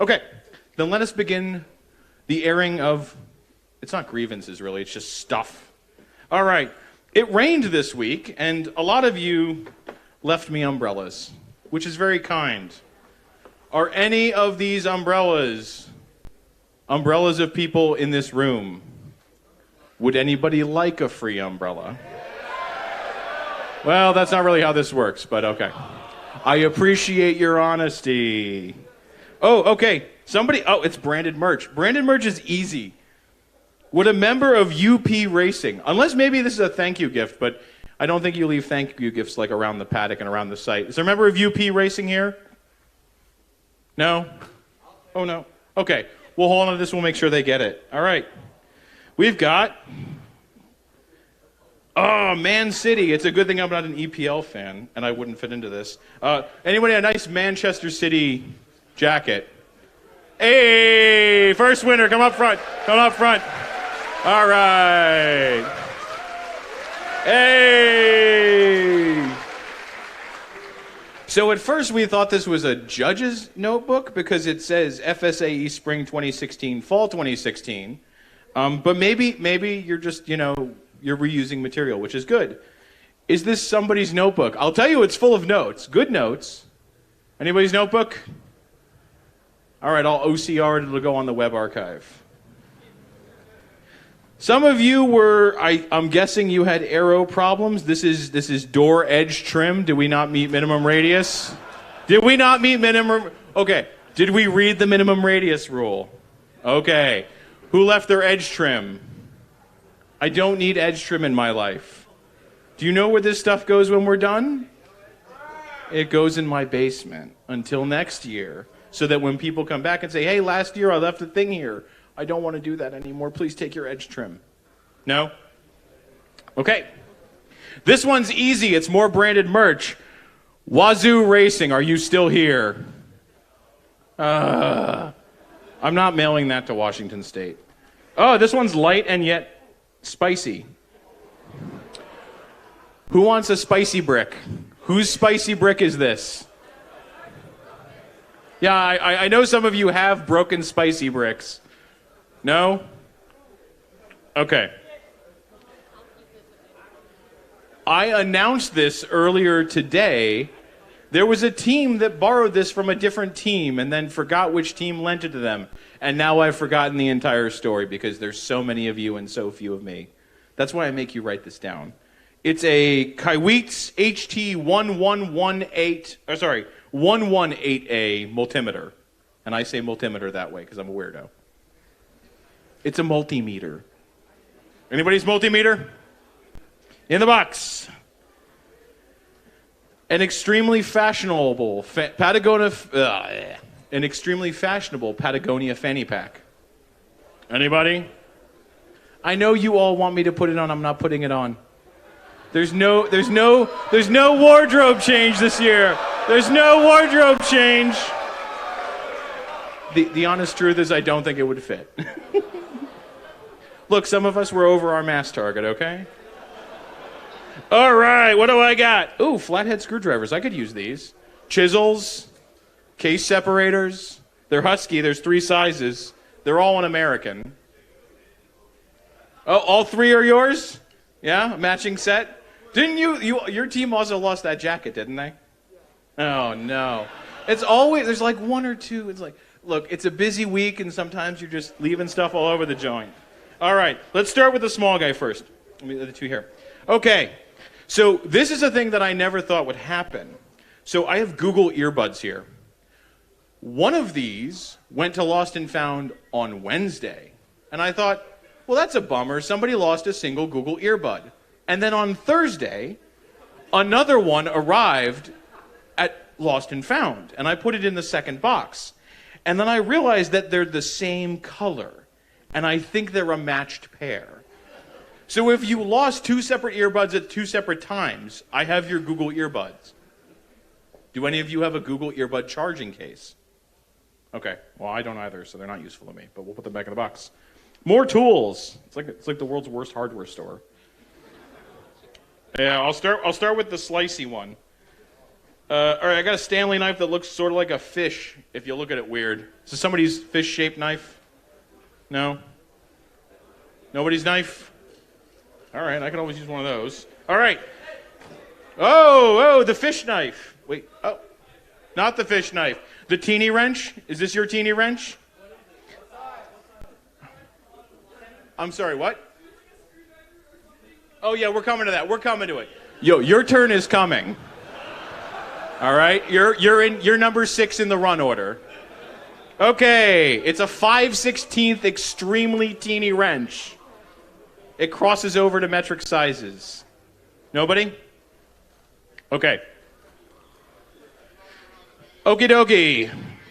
Okay. Then let us begin the airing of, it's not grievances really, it's just stuff. All right. It rained this week and a lot of you left me umbrellas, which is very kind. Are any of these umbrellas of people in this room? Would anybody like a free umbrella? Well, that's not really how this works, but okay. I appreciate your honesty. Oh, okay. It's branded merch. Branded merch is easy. Would a member of UP Racing, unless maybe this is a thank you gift, but I don't think you leave thank you gifts like around the paddock and around the site. Is there a member of UP Racing here? No? Oh, no. Okay. We'll hold on to this. We'll make sure they get it. All right. We've got... Oh, Man City. It's a good thing I'm not an EPL fan, and I wouldn't fit into this. Anybody a nice Manchester City jacket? Hey! First winner. Come up front. Come up front. All right. Hey! So at first we thought this was a judge's notebook because it says FSAE Spring 2016, Fall 2016. But maybe you're just, you're reusing material, which is good. Is this somebody's notebook? I'll tell you it's full of notes. Good notes. Anybody's notebook? All right, I'll OCR it. It'll go on the web archive. Some of you were, I'm guessing you had aero problems. This is door edge trim. Did we not meet minimum radius? Did we not meet minimum? Okay. Did we read the minimum radius rule? Okay. Who left their edge trim? I don't need edge trim in my life. Do you know where this stuff goes when we're done? It goes in my basement until next year, so that when people come back and say, hey, last year I left a thing here, I don't want to do that anymore. Please take your edge trim. No? Okay. This one's easy. It's more branded merch. Wazoo Racing, are you still here? I'm I'm not mailing that to Washington State. Oh, this one's light and yet spicy. Who wants a spicy brick? Whose spicy brick is this? Yeah, I know some of you have broken spicy bricks. No? Okay. I announced this earlier today. There was a team that borrowed this from a different team and then forgot which team lent it to them. And now I've forgotten the entire story because there's so many of you and so few of me. That's why I make you write this down. It's a Kaiweets HT1118, 118A multimeter. And I say multimeter that way because I'm a weirdo. It's a multimeter. Anybody's multimeter? In the box. An extremely fashionable Patagonia fanny pack. Anybody? I know you all want me to put it on. I'm not putting it on. There's no wardrobe change this year. There's no wardrobe change. The honest truth is I don't think it would fit. Look, some of us were over our mass target, okay? All right, what do I got? Ooh, flathead screwdrivers. I could use these. Chisels, case separators. They're husky. There's 3 sizes. They're all an American. Oh, all 3 are yours? Yeah, matching set. Didn't your team also lost that jacket, didn't they? Oh no. It's always there's like 1 or 2. It's like, look, it's a busy week and sometimes you're just leaving stuff all over the joint. All right, let's start with the small guy first. Let me the 2 here. Okay. So this is a thing that I never thought would happen. So I have Google earbuds here. One of these went to Lost and Found on Wednesday. And I thought, well, that's a bummer. Somebody lost a single Google earbud. And then on Thursday, another one arrived at Lost and Found. And I put it in the second box. And then I realized that they're the same color. And I think they're a matched pair. So if you lost 2 separate earbuds at 2 separate times, I have your Google earbuds. Do any of you have a Google earbud charging case? Okay, well I don't either, so they're not useful to me, but we'll put them back in the box. More tools. It's like the world's worst hardware store. Yeah, I'll start with the slicey one. All right, I got a Stanley knife that looks sort of like a fish, if you look at it weird. Is this somebody's fish-shaped knife? No? Nobody's knife? All right, I could always use one of those. All right. Oh, the fish knife. Wait, oh, not the fish knife. The teeny wrench. Is this your teeny wrench? I'm sorry, what? Oh, yeah, we're coming to that. We're coming to it. Yo, your turn is coming. All right, you're number 6 in the run order. Okay, it's a 5/16 extremely teeny wrench. It crosses over to metric sizes. Nobody? Okay. Okie dokie.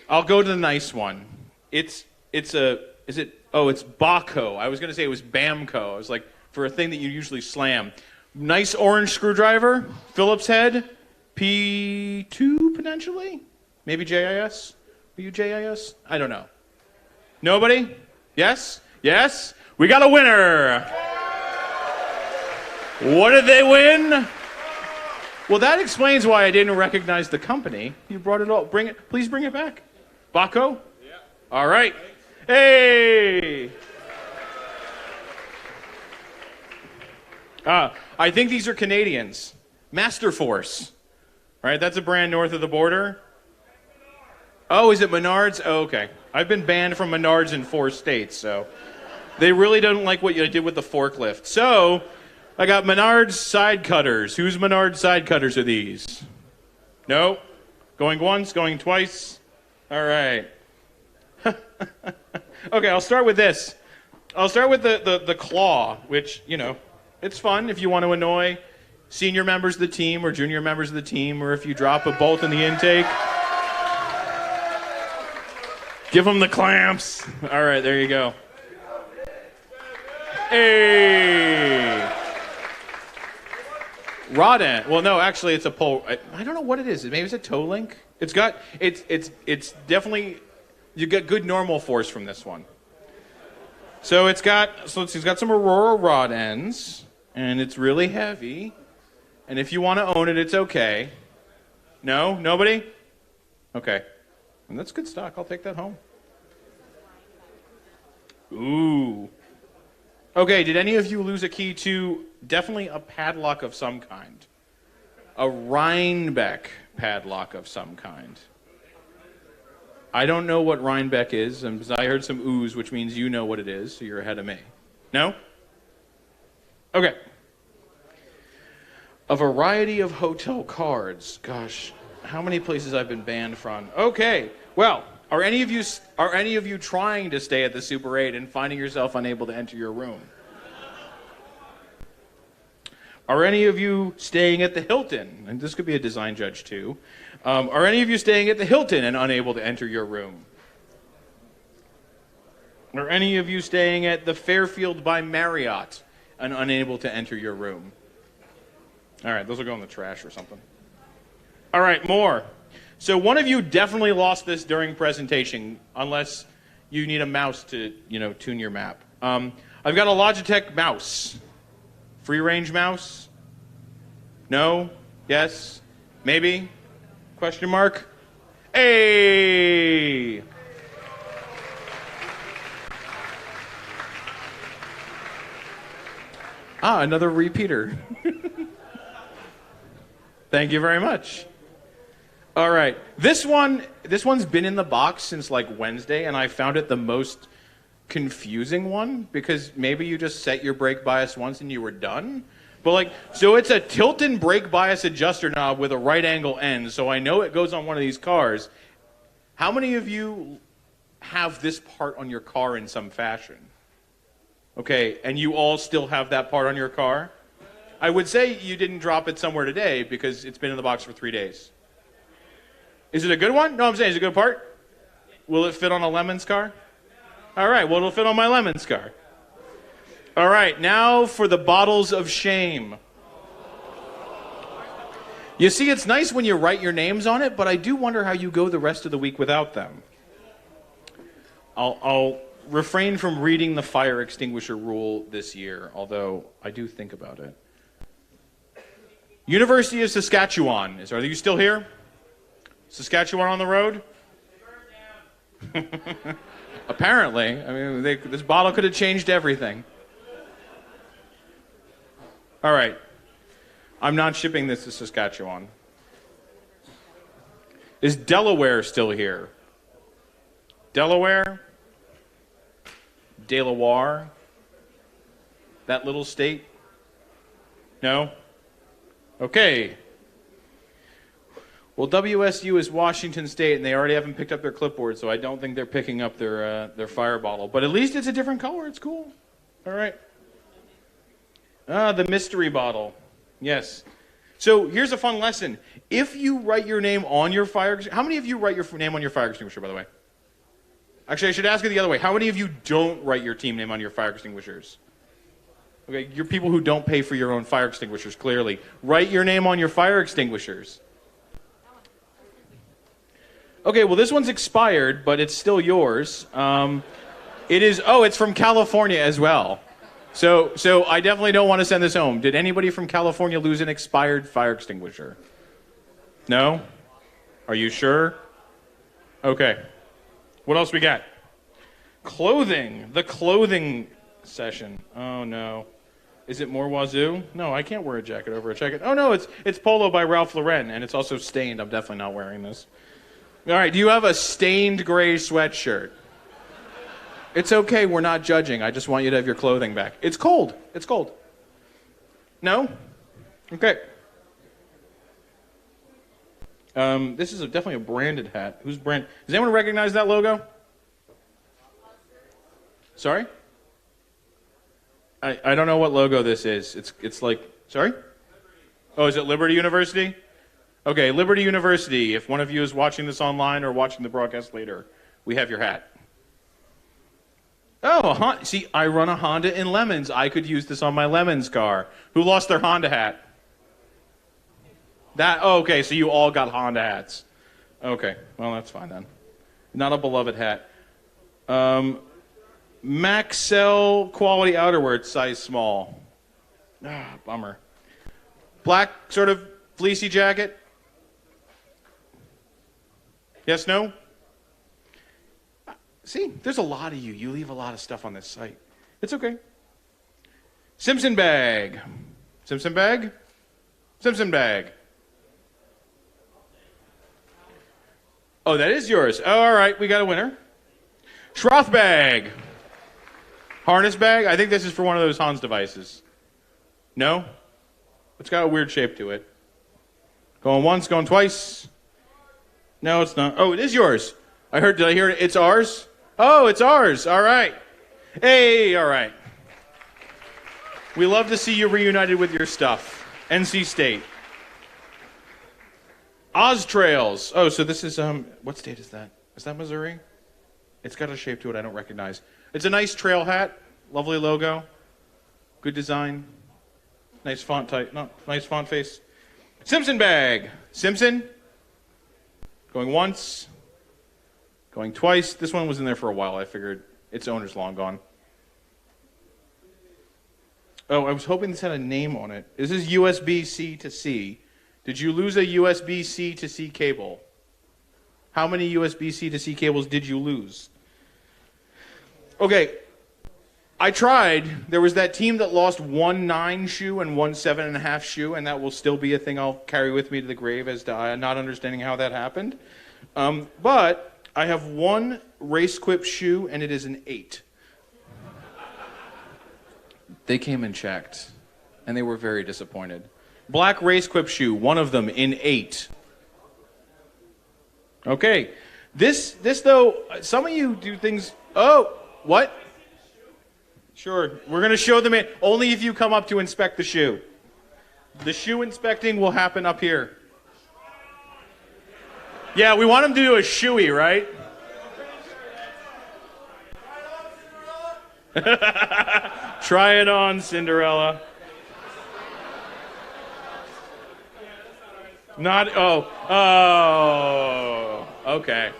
I'll go to the nice one. It's Baco. I was going to say it was Bamco. I was like, for a thing that you usually slam. Nice orange screwdriver. Phillips head. P2 potentially? Maybe JIS? Are you JIS? I don't know. Nobody? Yes? Yes? We got a winner! What did they win? Well, that explains why I didn't recognize the company. You brought it all. Please bring it back. Baco? Yeah. All right. Hey! I think these are Canadians. Masterforce. Right? That's a brand north of the border. Oh, is it Menards? Oh, okay. I've been banned from Menards in 4 states, so they really don't like what you did with the forklift. So I got Menards side cutters. Whose Menards side cutters are these? No? Going once, going twice? All right. Okay, I'll start with this. I'll start with the claw, which, you know, it's fun if you want to annoy senior members of the team or junior members of the team, or if you drop a bolt in the intake. Give them the clamps. All right, there you go. Hey. Rod end. Well, no, actually, it's a pole. I don't know what it is. Maybe it's a toe link. It's definitely You get good normal force from this one. So it's got some Aurora rod ends, and it's really heavy. And if you want to own it, it's okay. No? Nobody? Okay. And that's good stock. I'll take that home. Ooh. Okay, did any of you lose a key to definitely a padlock of some kind? A Rhinebeck padlock of some kind. I don't know what Rhinebeck is, and I heard some oohs, which means you know what it is, so you're ahead of me. No? Okay. A variety of hotel cards. Gosh, how many places I've been banned from. Okay, well, are any of you trying to stay at the Super 8 and finding yourself unable to enter your room? Are any of you staying at the Hilton? And this could be a design judge too. Are any of you staying at the Hilton and unable to enter your room? Are any of you staying at the Fairfield by Marriott and unable to enter your room? All right, those will go in the trash or something. All right, more. So one of you definitely lost this during presentation, unless you need a mouse to, tune your map. I've got a Logitech mouse. Free range mouse? No? Yes? Maybe? Question mark? Hey! Another repeater. Thank you very much. All right. This one's been in the box since like Wednesday, and I found it the most confusing one because maybe you just set your brake bias once and you were done. But so it's a tilt-in brake bias adjuster knob with a right angle end, so I know it goes on one of these cars. How many of you have this part on your car in some fashion? Okay, and you all still have that part on your car? I would say you didn't drop it somewhere today because it's been in the box for 3 days. Is it a good one? No, I'm saying, is it a good part? Will it fit on a Lemon's car? All right, well, it'll fit on my Lemon's car. All right, now for the bottles of shame. You see, it's nice when you write your names on it, but I do wonder how you go the rest of the week without them. I'll refrain from reading the fire extinguisher rule this year, although I do think about it. University of Saskatchewan. Are you still here? Saskatchewan on the road? Apparently. I mean, this bottle could have changed everything. All right. I'm not shipping this to Saskatchewan. Is Delaware still here? Delaware? Delaware? That little state? No? Okay. Well, WSU is Washington State, and they already haven't picked up their clipboard, so I don't think they're picking up their fire bottle. But at least it's a different color. It's cool. All right. The mystery bottle. Yes. So here's a fun lesson. If you write your name on your fire extinguisher, how many of you write your name on your fire extinguisher, by the way? Actually, I should ask it the other way. How many of you don't write your team name on your fire extinguishers? Okay, you're people who don't pay for your own fire extinguishers, clearly. Write your name on your fire extinguishers. Okay, well, this one's expired, but it's still yours. It's from California as well. So I definitely don't want to send this home. Did anybody from California lose an expired fire extinguisher? No? Are you sure? Okay. What else we got? Clothing. The clothing session. Oh, no. Is it more Wazoo? No, I can't wear a jacket over a jacket. Oh, no, it's Polo by Ralph Lauren, and it's also stained. I'm definitely not wearing this. All right, do you have a stained gray sweatshirt? It's okay, we're not judging. I just want you to have your clothing back. It's cold. It's cold. No? Okay. This is definitely a branded hat. Who's brand? Does anyone recognize that logo? Sorry? I don't know what logo this is. It's like, sorry? Oh, is it Liberty University? Okay, Liberty University. If one of you is watching this online or watching the broadcast later, we have your hat. Oh, see, I run a Honda in Lemons. I could use this on my Lemons car. Who lost their Honda hat? Okay, so you all got Honda hats. Okay, well, that's fine then. Not a beloved hat. Maxell quality outerwear, size small. Ah, bummer. Black sort of fleecy jacket. Yes, no? See, there's a lot of you. You leave a lot of stuff on this site. It's okay. Simpson bag. Simpson bag? Simpson bag. Oh, that is yours. Oh, all right, we got a winner. Schroth bag. Harness bag? I think this is for one of those Hans devices. No? It's got a weird shape to it. Going once, going twice. No, it's not. Oh, it is yours. Did I hear it? It's ours? Oh, it's ours. All right. Hey, all right. We love to see you reunited with your stuff. NC State. Oz Trails. Oh, so this is, what state is that? Is that Missouri? It's got a shape to it I don't recognize. It's a nice trail hat. Lovely logo. Good design. Nice font type. No, nice font face. Simpson bag. Simpson. Going once. Going twice. This one was in there for a while. I figured its owner's long gone. Oh, I was hoping this had a name on it. This is USB-C to C. Did you lose a USB-C to C cable? How many USB-C to C cables did you lose? Okay, I tried. There was that team that lost 1 9 shoe and 1 7.5 shoe, and that will still be a thing I'll carry with me to the grave as to not understanding how that happened. But I have 1 race-quip shoe, and it is an 8. They came and checked, and they were very disappointed. Black race-quip shoe, one of them in 8. Okay, this though, some of you do things. Oh, what? Sure, we're going to show them it only if you come up to inspect the shoe. The shoe inspecting will happen up here. Yeah, we want them to do a shoey, right? Try it on, Cinderella. Okay.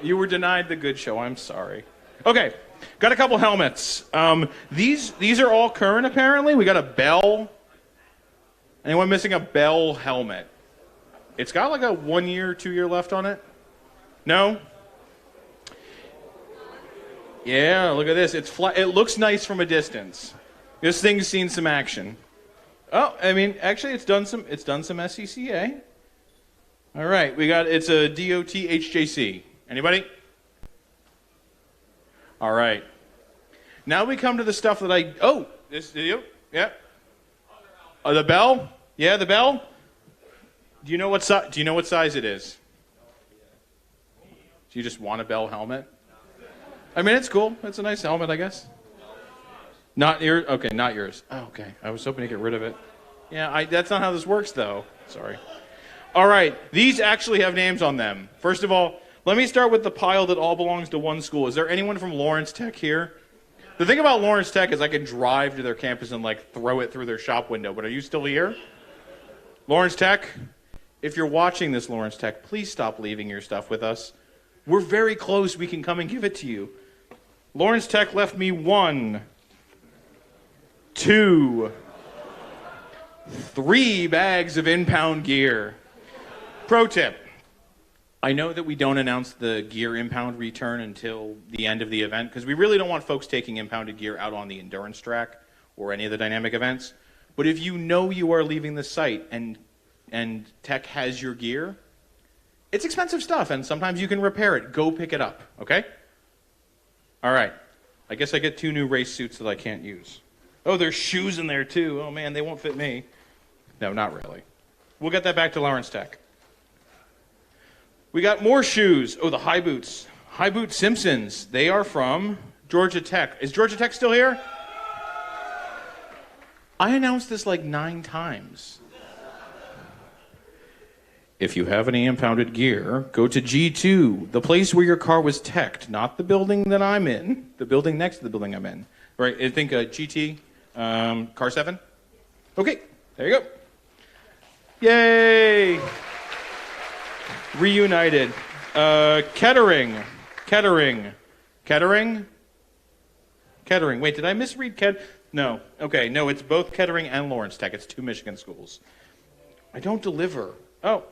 You were denied the good show. I'm sorry. Okay, got a couple helmets. These are all current apparently. We got a Bell. Anyone missing a Bell helmet? It's got like a 1 year, 2 year left on it. No? Yeah, look at this. It's flat. It looks nice from a distance. This thing's seen some action. Oh, I mean, actually, it's done some SCCA. All right, it's a DOT HJC. Anybody? All right. Now we come to the stuff that this you? Yeah. The Bell? Yeah, the Bell. Do you know what size it is? Do you just want a Bell helmet? I mean, it's cool. It's a nice helmet, I guess. Not yours? Okay, not yours. Oh, okay. I was hoping to get rid of it. Yeah, that's not how this works, though. Sorry. All right. These actually have names on them. First of all, let me start with the pile that all belongs to one school. Is there anyone from Lawrence Tech here? The thing about Lawrence Tech is I can drive to their campus and, throw it through their shop window. But are you still here? Lawrence Tech? If you're watching this, Lawrence Tech, please stop leaving your stuff with us. We're very close. We can come and give it to you. Lawrence Tech left me 1, 2, 3 bags of impound gear. Pro tip. I know that we don't announce the gear impound return until the end of the event because we really don't want folks taking impounded gear out on the endurance track or any of the dynamic events. But if you know you are leaving the site and Tech has your gear, it's expensive stuff and sometimes you can repair it. Go pick it up, okay? All right. I guess I get 2 new race suits that I can't use. Oh, there's shoes in there too. Oh man, they won't fit me. No, not really. We'll get that back to Lawrence Tech. We got more shoes. Oh, the high boots. High boot Simpsons. They are from Georgia Tech. Is Georgia Tech still here? I announced this 9 times. If you have any impounded gear, go to G2, the place where your car was teched, not the building that I'm in, the building next to the building I'm in. Right, I think GT, car 7. Okay, there you go. Yay! Reunited. Kettering. Wait, did I misread No. Okay, no, it's both Kettering and Lawrence Tech. It's 2 Michigan schools. I don't deliver. Oh,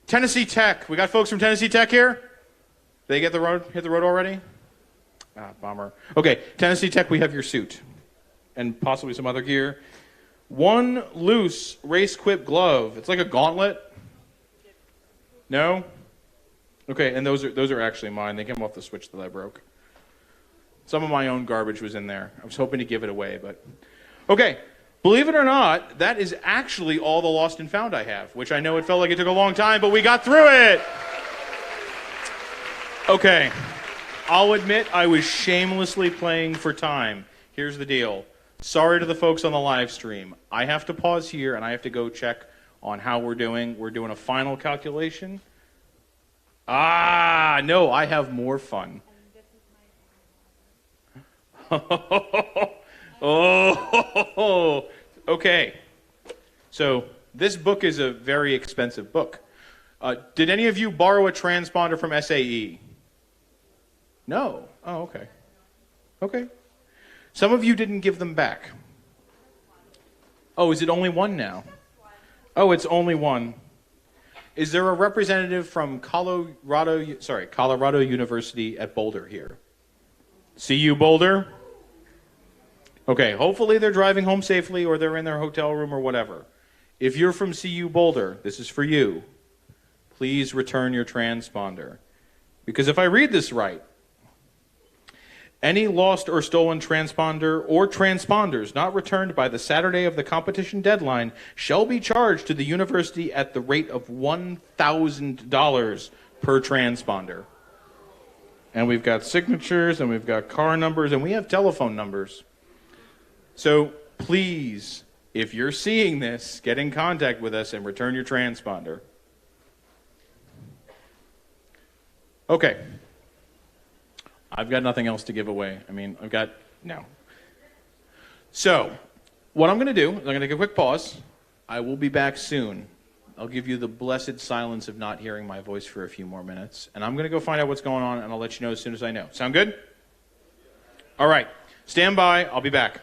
Tennessee Tech. We got folks from Tennessee Tech here? Did they hit the road already? Ah, bummer. Okay, Tennessee Tech, we have your suit. And possibly some other gear. 1 loose race quip glove. It's like a gauntlet. No? Okay, and those are actually mine. They came off the switch that I broke. Some of my own garbage was in there. I was hoping to give it away, but... Okay, believe it or not, that is actually all the lost and found I have, which I know it felt like it took a long time, but we got through it! Okay, I'll admit I was shamelessly playing for time. Here's the deal. Sorry to the folks on the live stream. I have to pause here, and I have to go check on how we're doing. We're doing a final calculation. Ah, no, I have more fun. Oh, okay. So this book is a very expensive book. Did any of you borrow a transponder from SAE? No. Oh, okay. Okay. Some of you didn't give them back. Oh, is it only one now? Oh, it's only one. Is there a representative from Colorado University at Boulder here? CU Boulder? Okay, hopefully they're driving home safely or they're in their hotel room or whatever. If you're from CU Boulder, this is for you. Please return your transponder. Because if I read this right, any lost or stolen transponder or transponders not returned by the Saturday of the competition deadline shall be charged to the university at the rate of $1,000 per transponder. And we've got signatures, and we've got car numbers, and we have telephone numbers. So please, if you're seeing this, get in contact with us and return your transponder. Okay. I've got nothing else to give away. No. So, what I'm going to do is I'm going to take a quick pause. I will be back soon. I'll give you the blessed silence of not hearing my voice for a few more minutes. And I'm going to go find out what's going on, and I'll let you know as soon as I know. Sound good? All right. Stand by. I'll be back.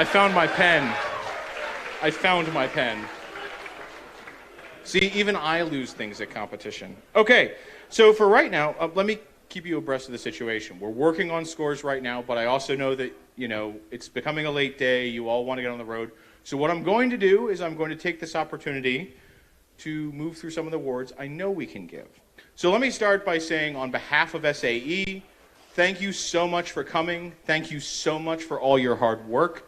I found my pen. I found my pen. See, even I lose things at competition. Okay, so for right now, let me keep you abreast of the situation. We're working on scores right now, but I also know that, it's becoming a late day. You all want to get on the road. So what I'm going to do is I'm going to take this opportunity to move through some of the awards I know we can give. So let me start by saying, on behalf of SAE, thank you so much for coming. Thank you so much for all your hard work.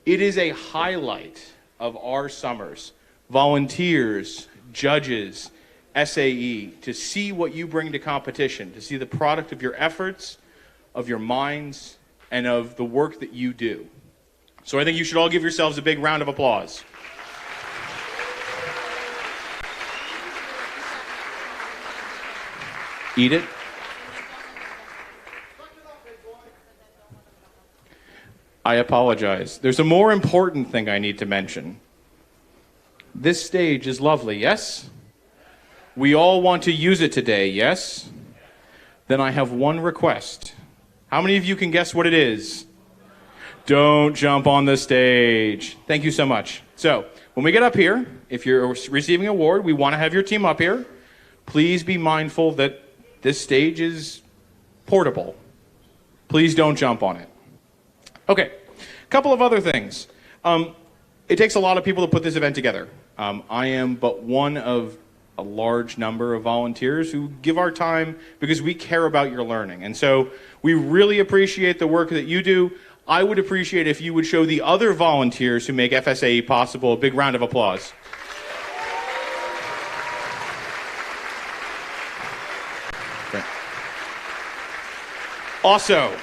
It is a highlight of our summers. Volunteers, judges, SAE, to see what you bring to competition, to see the product of your efforts, of your minds, and of the work that you do. So I think you should all give yourselves a big round of applause. Eat it. I apologize. There's a more important thing I need to mention. This stage is lovely, yes? We all want to use it today, yes? Then I have one request. How many of you can guess what it is? Don't jump on the stage. Thank you so much. So, when we get up here, if you're receiving an award, we want to have your team up here. Please be mindful that this stage is portable. Please don't jump on it. Okay, a couple of other things. It takes a lot of people to put this event together. I am but one of a large number of volunteers who give our time because we care about your learning. And so we really appreciate the work that you do. I would appreciate if you would show the other volunteers who make FSAE possible a big round of applause. Okay. Also,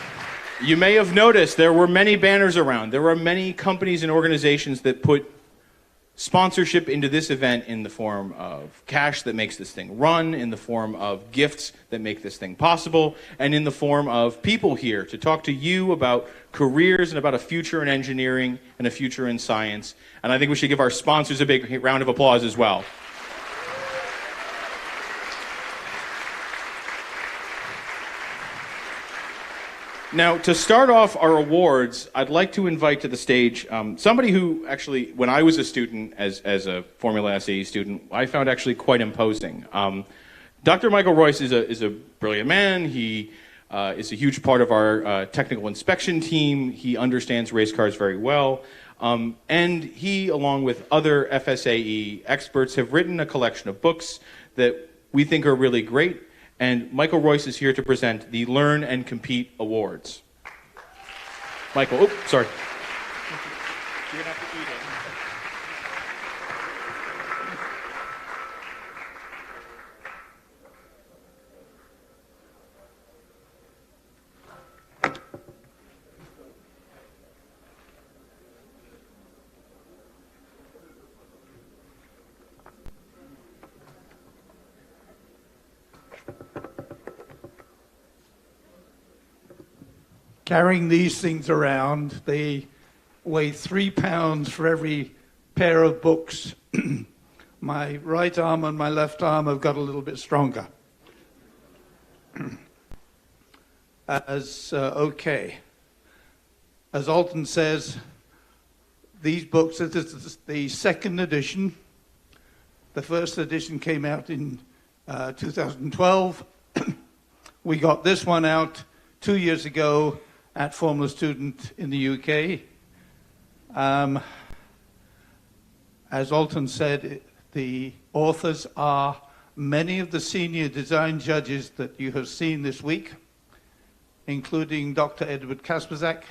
you may have noticed there were many banners around. There are many companies and organizations that put sponsorship into this event in the form of cash that makes this thing run, in the form of gifts that make this thing possible, and in the form of people here to talk to you about careers and about a future in engineering and a future in science. And I think we should give our sponsors a big round of applause as well. Now, to start off our awards, I'd like to invite to the stage somebody who actually, when I was a student, as a Formula SAE student, I found actually quite imposing. Dr. Michael Royce is a brilliant man. He is a huge part of our technical inspection team. He understands race cars very well. And he, along with other FSAE experts, have written a collection of books that we think are really great. And Michael Royce is here to present the Learn and Compete Awards. Michael, sorry. You're gonna have to eat it. Carrying these things around, they weigh 3 pounds for every pair of books. My right arm and my left arm have got a little bit stronger. As Alton says, these books, this is the second edition. The first edition came out in 2012. We got this one out 2 years ago at Formula Student in the UK. As Alton said, the authors are many of the senior design judges that you have seen this week, including Dr. Edward Kasperzak,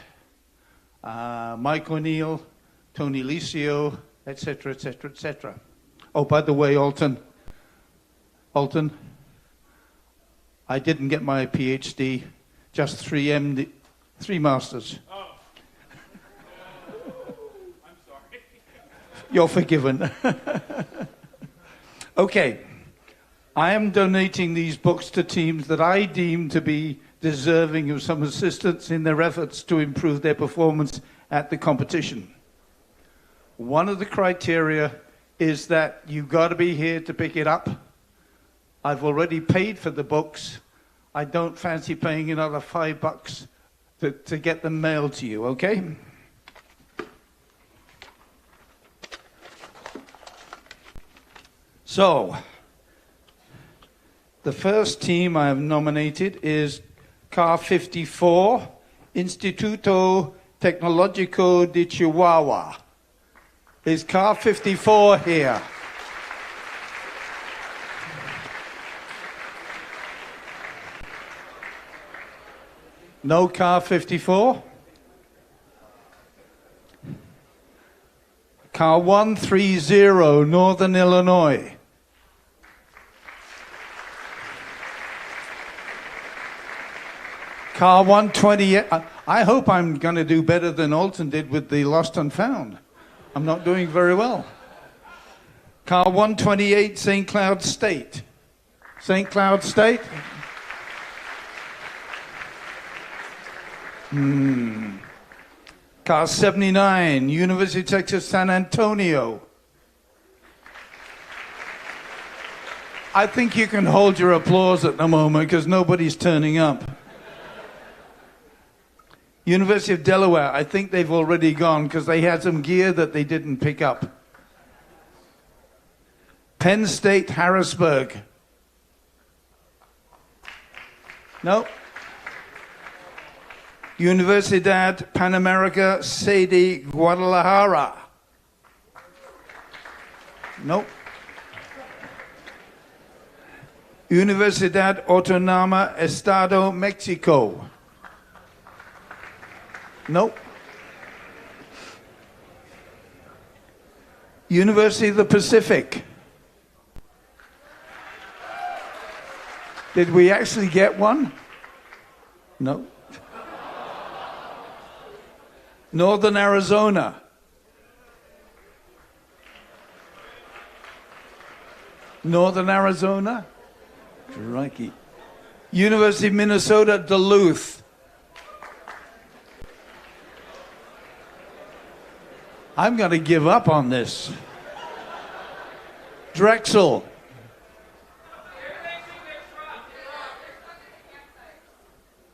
Mike O'Neill, Tony Licio, etc., etc., etc. Oh, by the way, Alton, I didn't get my PhD, just 3 masters. Oh. I'm sorry. You're forgiven. Okay. I am donating these books to teams that I deem to be deserving of some assistance in their efforts to improve their performance at the competition. One of the criteria is that you've got to be here to pick it up. I've already paid for the books. I don't fancy paying another $5 to get them mailed to you, okay? So, the first team I have nominated is Car 54, Instituto Tecnológico de Chihuahua. Is Car 54 here? No Car 54? Car 130, Northern Illinois. Car 128. I hope I'm going to do better than Alton did with the Lost and Found. I'm not doing very well. Car 128, St. Cloud State. St. Cloud State? Car 79, University of Texas, San Antonio. I think you can hold your applause at the moment because nobody's turning up. University of Delaware, I think they've already gone because they had some gear that they didn't pick up. Penn State, Harrisburg. No. Universidad Panamerica, SAE, Guadalajara. Nope. Universidad Autónoma Estado Mexico. Nope. University of the Pacific. Did we actually get one? No. Northern Arizona. Northern Arizona? Crikey. University of Minnesota, Duluth. I'm going to give up on this. Drexel.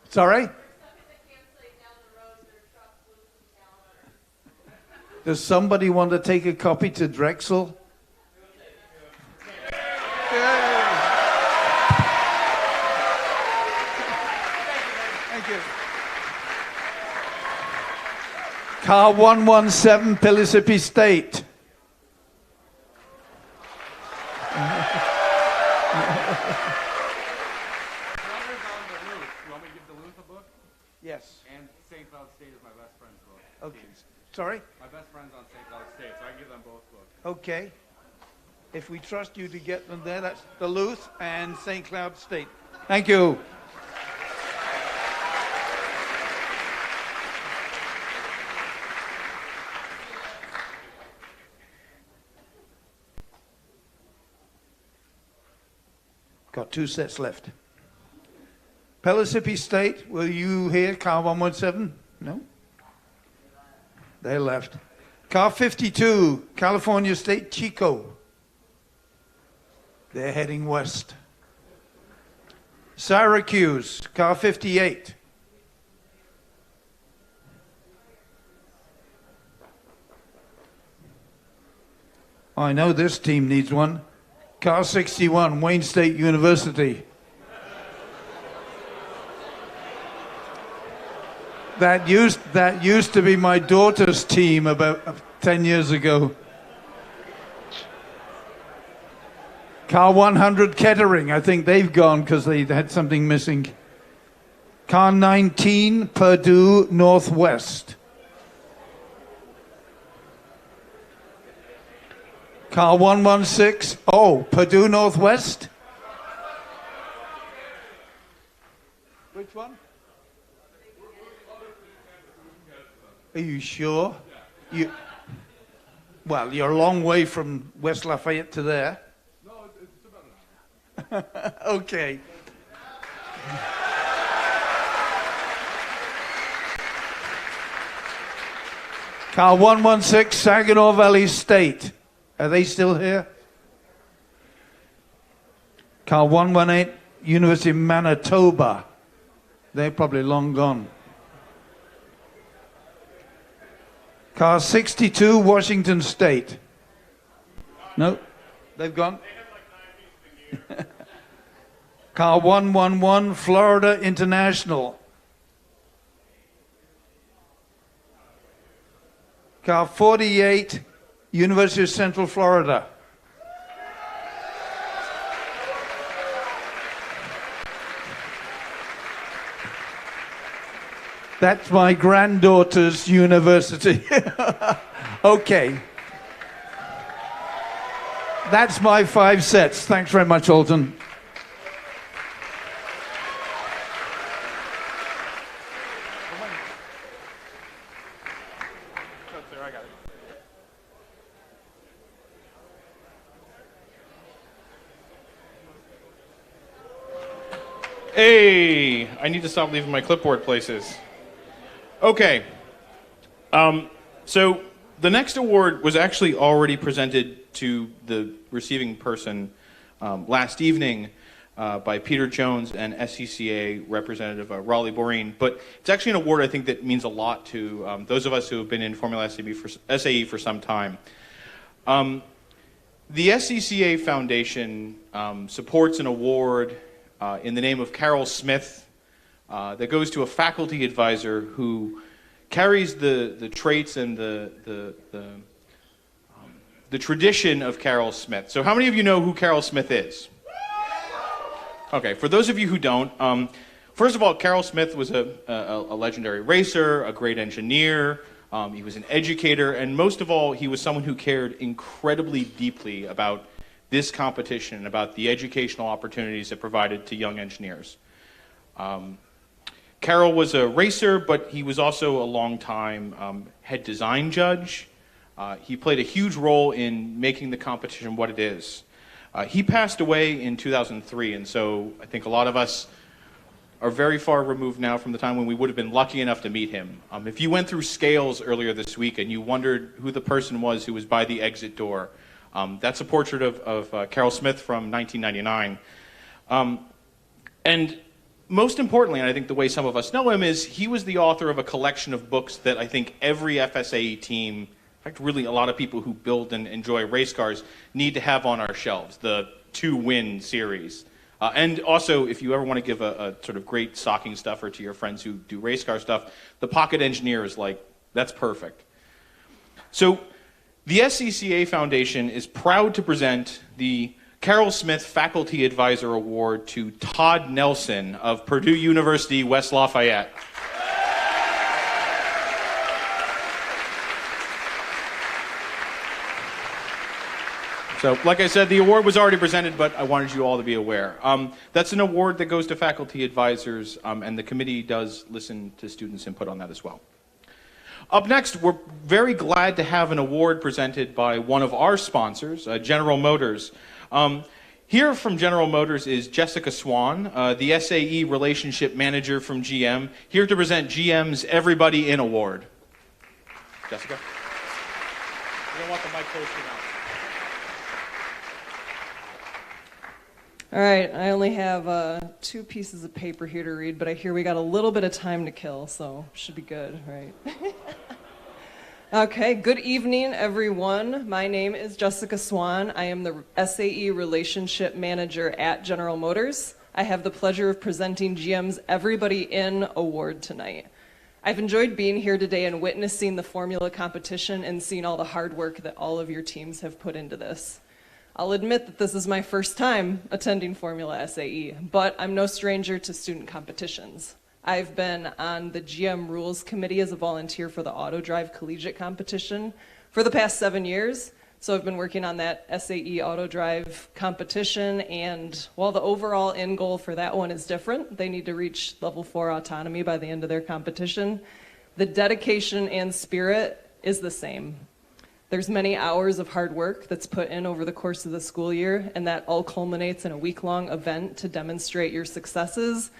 Sorry? Does somebody want to take a copy to Drexel? Thank you. Car 117, Mississippi State. Yes. And St. Cloud State is my best friend's book. Okay. Sorry? My best friend's on St. Cloud State, so I can give them both books. Okay. If we trust you to get them there, that's Duluth and St. Cloud State. Thank you. Got 2 sets left. Mississippi State, were you here, car 117? No? They left. Car 52, California State, Chico. They're heading west. Syracuse, car 58. I know this team needs one. Car 61, Wayne State University. That used to be my daughter's team about 10 years ago. Car 100, Kettering. I think they've gone because they had something missing. Car 19, Purdue Northwest. Car 116, oh, Purdue Northwest? Which one? Are you sure? Well, you're a long way from West Lafayette to there. No, it's about enough. Okay. Car 116, Saginaw Valley State. Are they still here? Car 118, University of Manitoba. They're probably long gone. Car 62, Washington State. No, they've gone. Car 111, Florida International. Car 48, University of Central Florida. That's my granddaughter's university. Okay. That's my 5 sets. Thanks very much, Alton. Hey, I need to stop leaving my clipboard places. Okay. So the next award was actually already presented to the receiving person last evening by Peter Jones and SCCA representative Raleigh Boreen. But it's actually an award I think that means a lot to those of us who have been in Formula SAE for some time. The SCCA Foundation supports an award in the name of Carol Smith that goes to a faculty advisor who carries the traits and the tradition of Carol Smith. So how many of you know who Carol Smith is? Okay, for those of you who don't, first of all, Carol Smith was a legendary racer, a great engineer, he was an educator, and most of all, he was someone who cared incredibly deeply about this competition, about the educational opportunities it provided to young engineers. Carol was a racer, but he was also a long-time head design judge. He played a huge role in making the competition what it is. He passed away in 2003, and so I think a lot of us are very far removed now from the time when we would have been lucky enough to meet him. If you went through Scales earlier this week and you wondered who the person was who was by the exit door, that's a portrait of Carol Smith from 1999. And most importantly, and I think the way some of us know him, is he was the author of a collection of books that I think every FSAE team, in fact, really a lot of people who build and enjoy race cars, need to have on our shelves, the To Win series. And also, if you ever want to give a sort of great stocking stuffer to your friends who do race car stuff, the Pocket Engineer is like, that's perfect. So the SCCA Foundation is proud to present the Carol Smith Faculty Advisor Award to Todd Nelson of Purdue University, West Lafayette. So, like I said, the award was already presented, but I wanted you all to be aware. That's an award that goes to faculty advisors, and the committee does listen to students' input on that as well. Up next, we're very glad to have an award presented by one of our sponsors, General Motors. Here from General Motors is Jessica Swan, the SAE Relationship Manager from GM, here to present GM's Everybody In Award. Jessica? You don't want the mic close to your mouth. All right, I only have 2 pieces of paper here to read, but I hear we got a little bit of time to kill, so should be good, right? Okay, good evening, everyone. My name is Jessica Swan. I am the SAE Relationship Manager at General Motors. I have the pleasure of presenting GM's Everybody In Award tonight. I've enjoyed being here today and witnessing the formula competition and seeing all the hard work that all of your teams have put into this. I'll admit that this is my first time attending Formula SAE, but I'm no stranger to student competitions. I've been on the GM Rules Committee as a volunteer for the Auto Drive Collegiate Competition for the past 7 years. So I've been working on that SAE Auto Drive competition, and while the overall end goal for that one is different, they need to reach level 4 autonomy by the end of their competition, the dedication and spirit is the same. There's many hours of hard work that's put in over the course of the school year, and that all culminates in a week-long event to demonstrate your successes.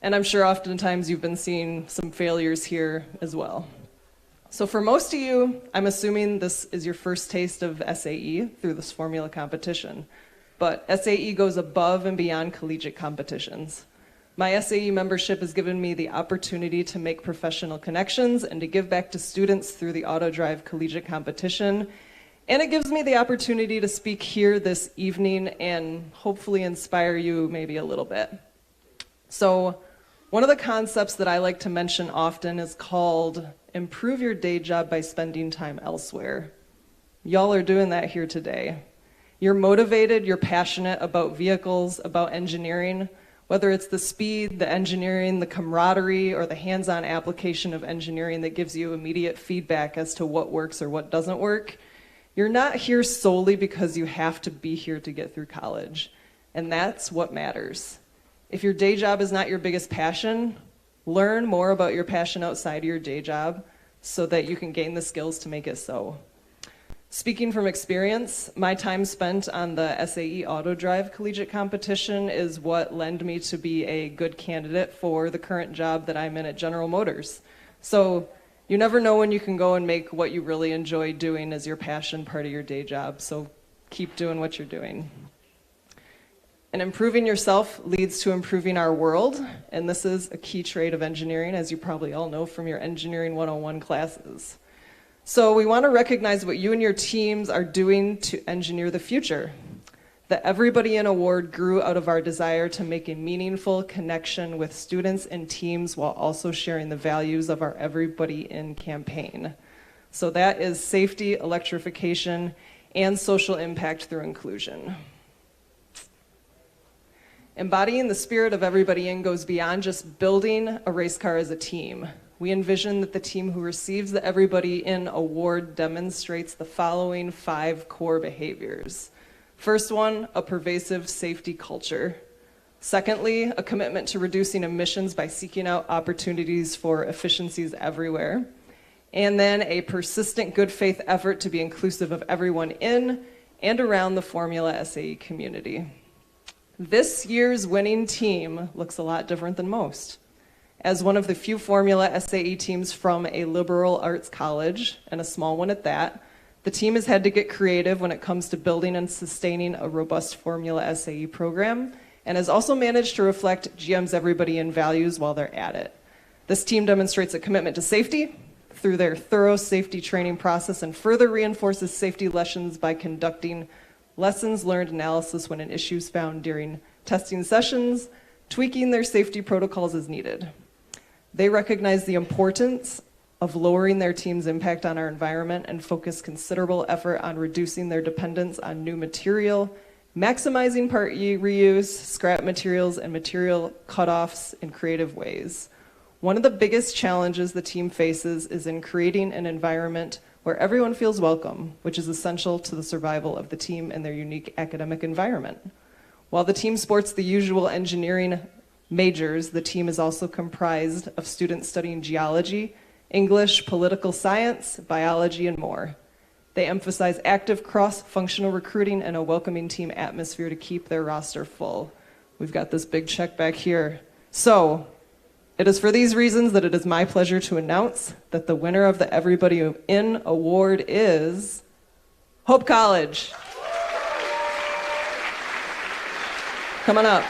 And I'm sure oftentimes you've been seeing some failures here as well. So for most of you, I'm assuming this is your first taste of SAE through this formula competition. But SAE goes above and beyond collegiate competitions. My SAE membership has given me the opportunity to make professional connections and to give back to students through the Auto Drive Collegiate Competition. And it gives me the opportunity to speak here this evening and hopefully inspire you maybe a little bit. So, one of the concepts that I like to mention often is called improve your day job by spending time elsewhere. Y'all are doing that here today. You're motivated, you're passionate about vehicles, about engineering, whether it's the speed, the engineering, the camaraderie, or the hands-on application of engineering that gives you immediate feedback as to what works or what doesn't work. You're not here solely because you have to be here to get through college, and that's what matters. If your day job is not your biggest passion, learn more about your passion outside of your day job so that you can gain the skills to make it so. Speaking from experience, my time spent on the SAE Auto Drive Collegiate Competition is what led me to be a good candidate for the current job that I'm in at General Motors. So you never know when you can go and make what you really enjoy doing as your passion part of your day job, so keep doing what you're doing. And improving yourself leads to improving our world, and this is a key trait of engineering, as you probably all know from your Engineering 101 classes. So we want to recognize what you and your teams are doing to engineer the future. The Everybody In Award grew out of our desire to make a meaningful connection with students and teams while also sharing the values of our Everybody In campaign. So that is safety, electrification, and social impact through inclusion. Embodying the spirit of Everybody In goes beyond just building a race car as a team. We envision that the team who receives the Everybody In Award demonstrates the following 5 core behaviors. First one, a pervasive safety culture. Secondly, a commitment to reducing emissions by seeking out opportunities for efficiencies everywhere. And then a persistent good faith effort to be inclusive of everyone in and around the Formula SAE community. This year's winning team looks a lot different than most. As one of the few Formula SAE teams from a liberal arts college, and a small one at that, the team has had to get creative when it comes to building and sustaining a robust Formula SAE program, and has also managed to reflect GM's Everybody In values while they're at it. This team demonstrates a commitment to safety through their thorough safety training process and further reinforces safety lessons by conducting lessons learned analysis when an issue is found during testing sessions, tweaking their safety protocols as needed. They recognize the importance of lowering their team's impact on our environment and focus considerable effort on reducing their dependence on new material, maximizing part reuse, scrap materials, and material cutoffs in creative ways. One of the biggest challenges the team faces is in creating an environment where everyone feels welcome, which is essential to the survival of the team and their unique academic environment. While the team sports the usual engineering majors, the team is also comprised of students studying geology, English, political science, biology, and more. They emphasize active cross-functional recruiting and a welcoming team atmosphere to keep their roster full. We've got this big check back here. So, it is for these reasons that it is my pleasure to announce that the winner of the Everybody In Award is Hope College. Come on up.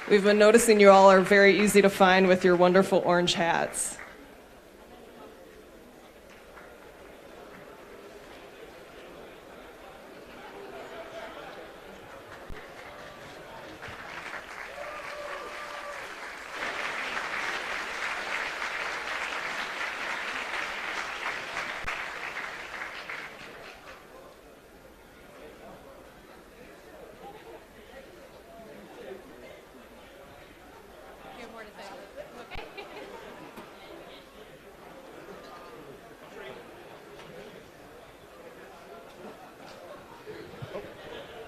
We've been noticing you all are very easy to find with your wonderful orange hats.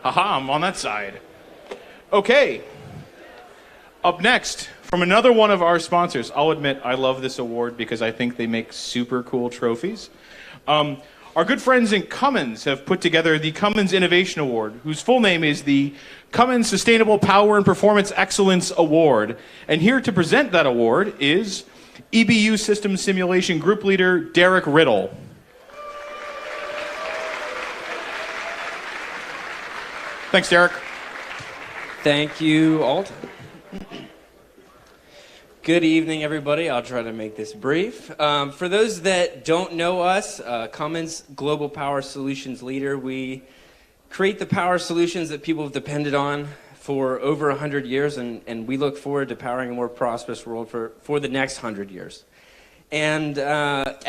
Haha, I'm on that side. Okay. Up next, from another one of our sponsors. I'll admit I love this award because I think they make super cool trophies. Our good friends in Cummins have put together the Cummins Innovation Award, whose full name is the Cummins Sustainable Power and Performance Excellence Award. And here to present that award is EBU Systems Simulation Group Leader Derek Riddle. Thanks, Derek. Thank you, Alt. Good evening, everybody. I'll try to make this brief. For those that don't know us, Cummins Global Power Solutions leader, we create the power solutions that people have depended on for over 100 years, and we look forward to powering a more prosperous world for the next 100 years. And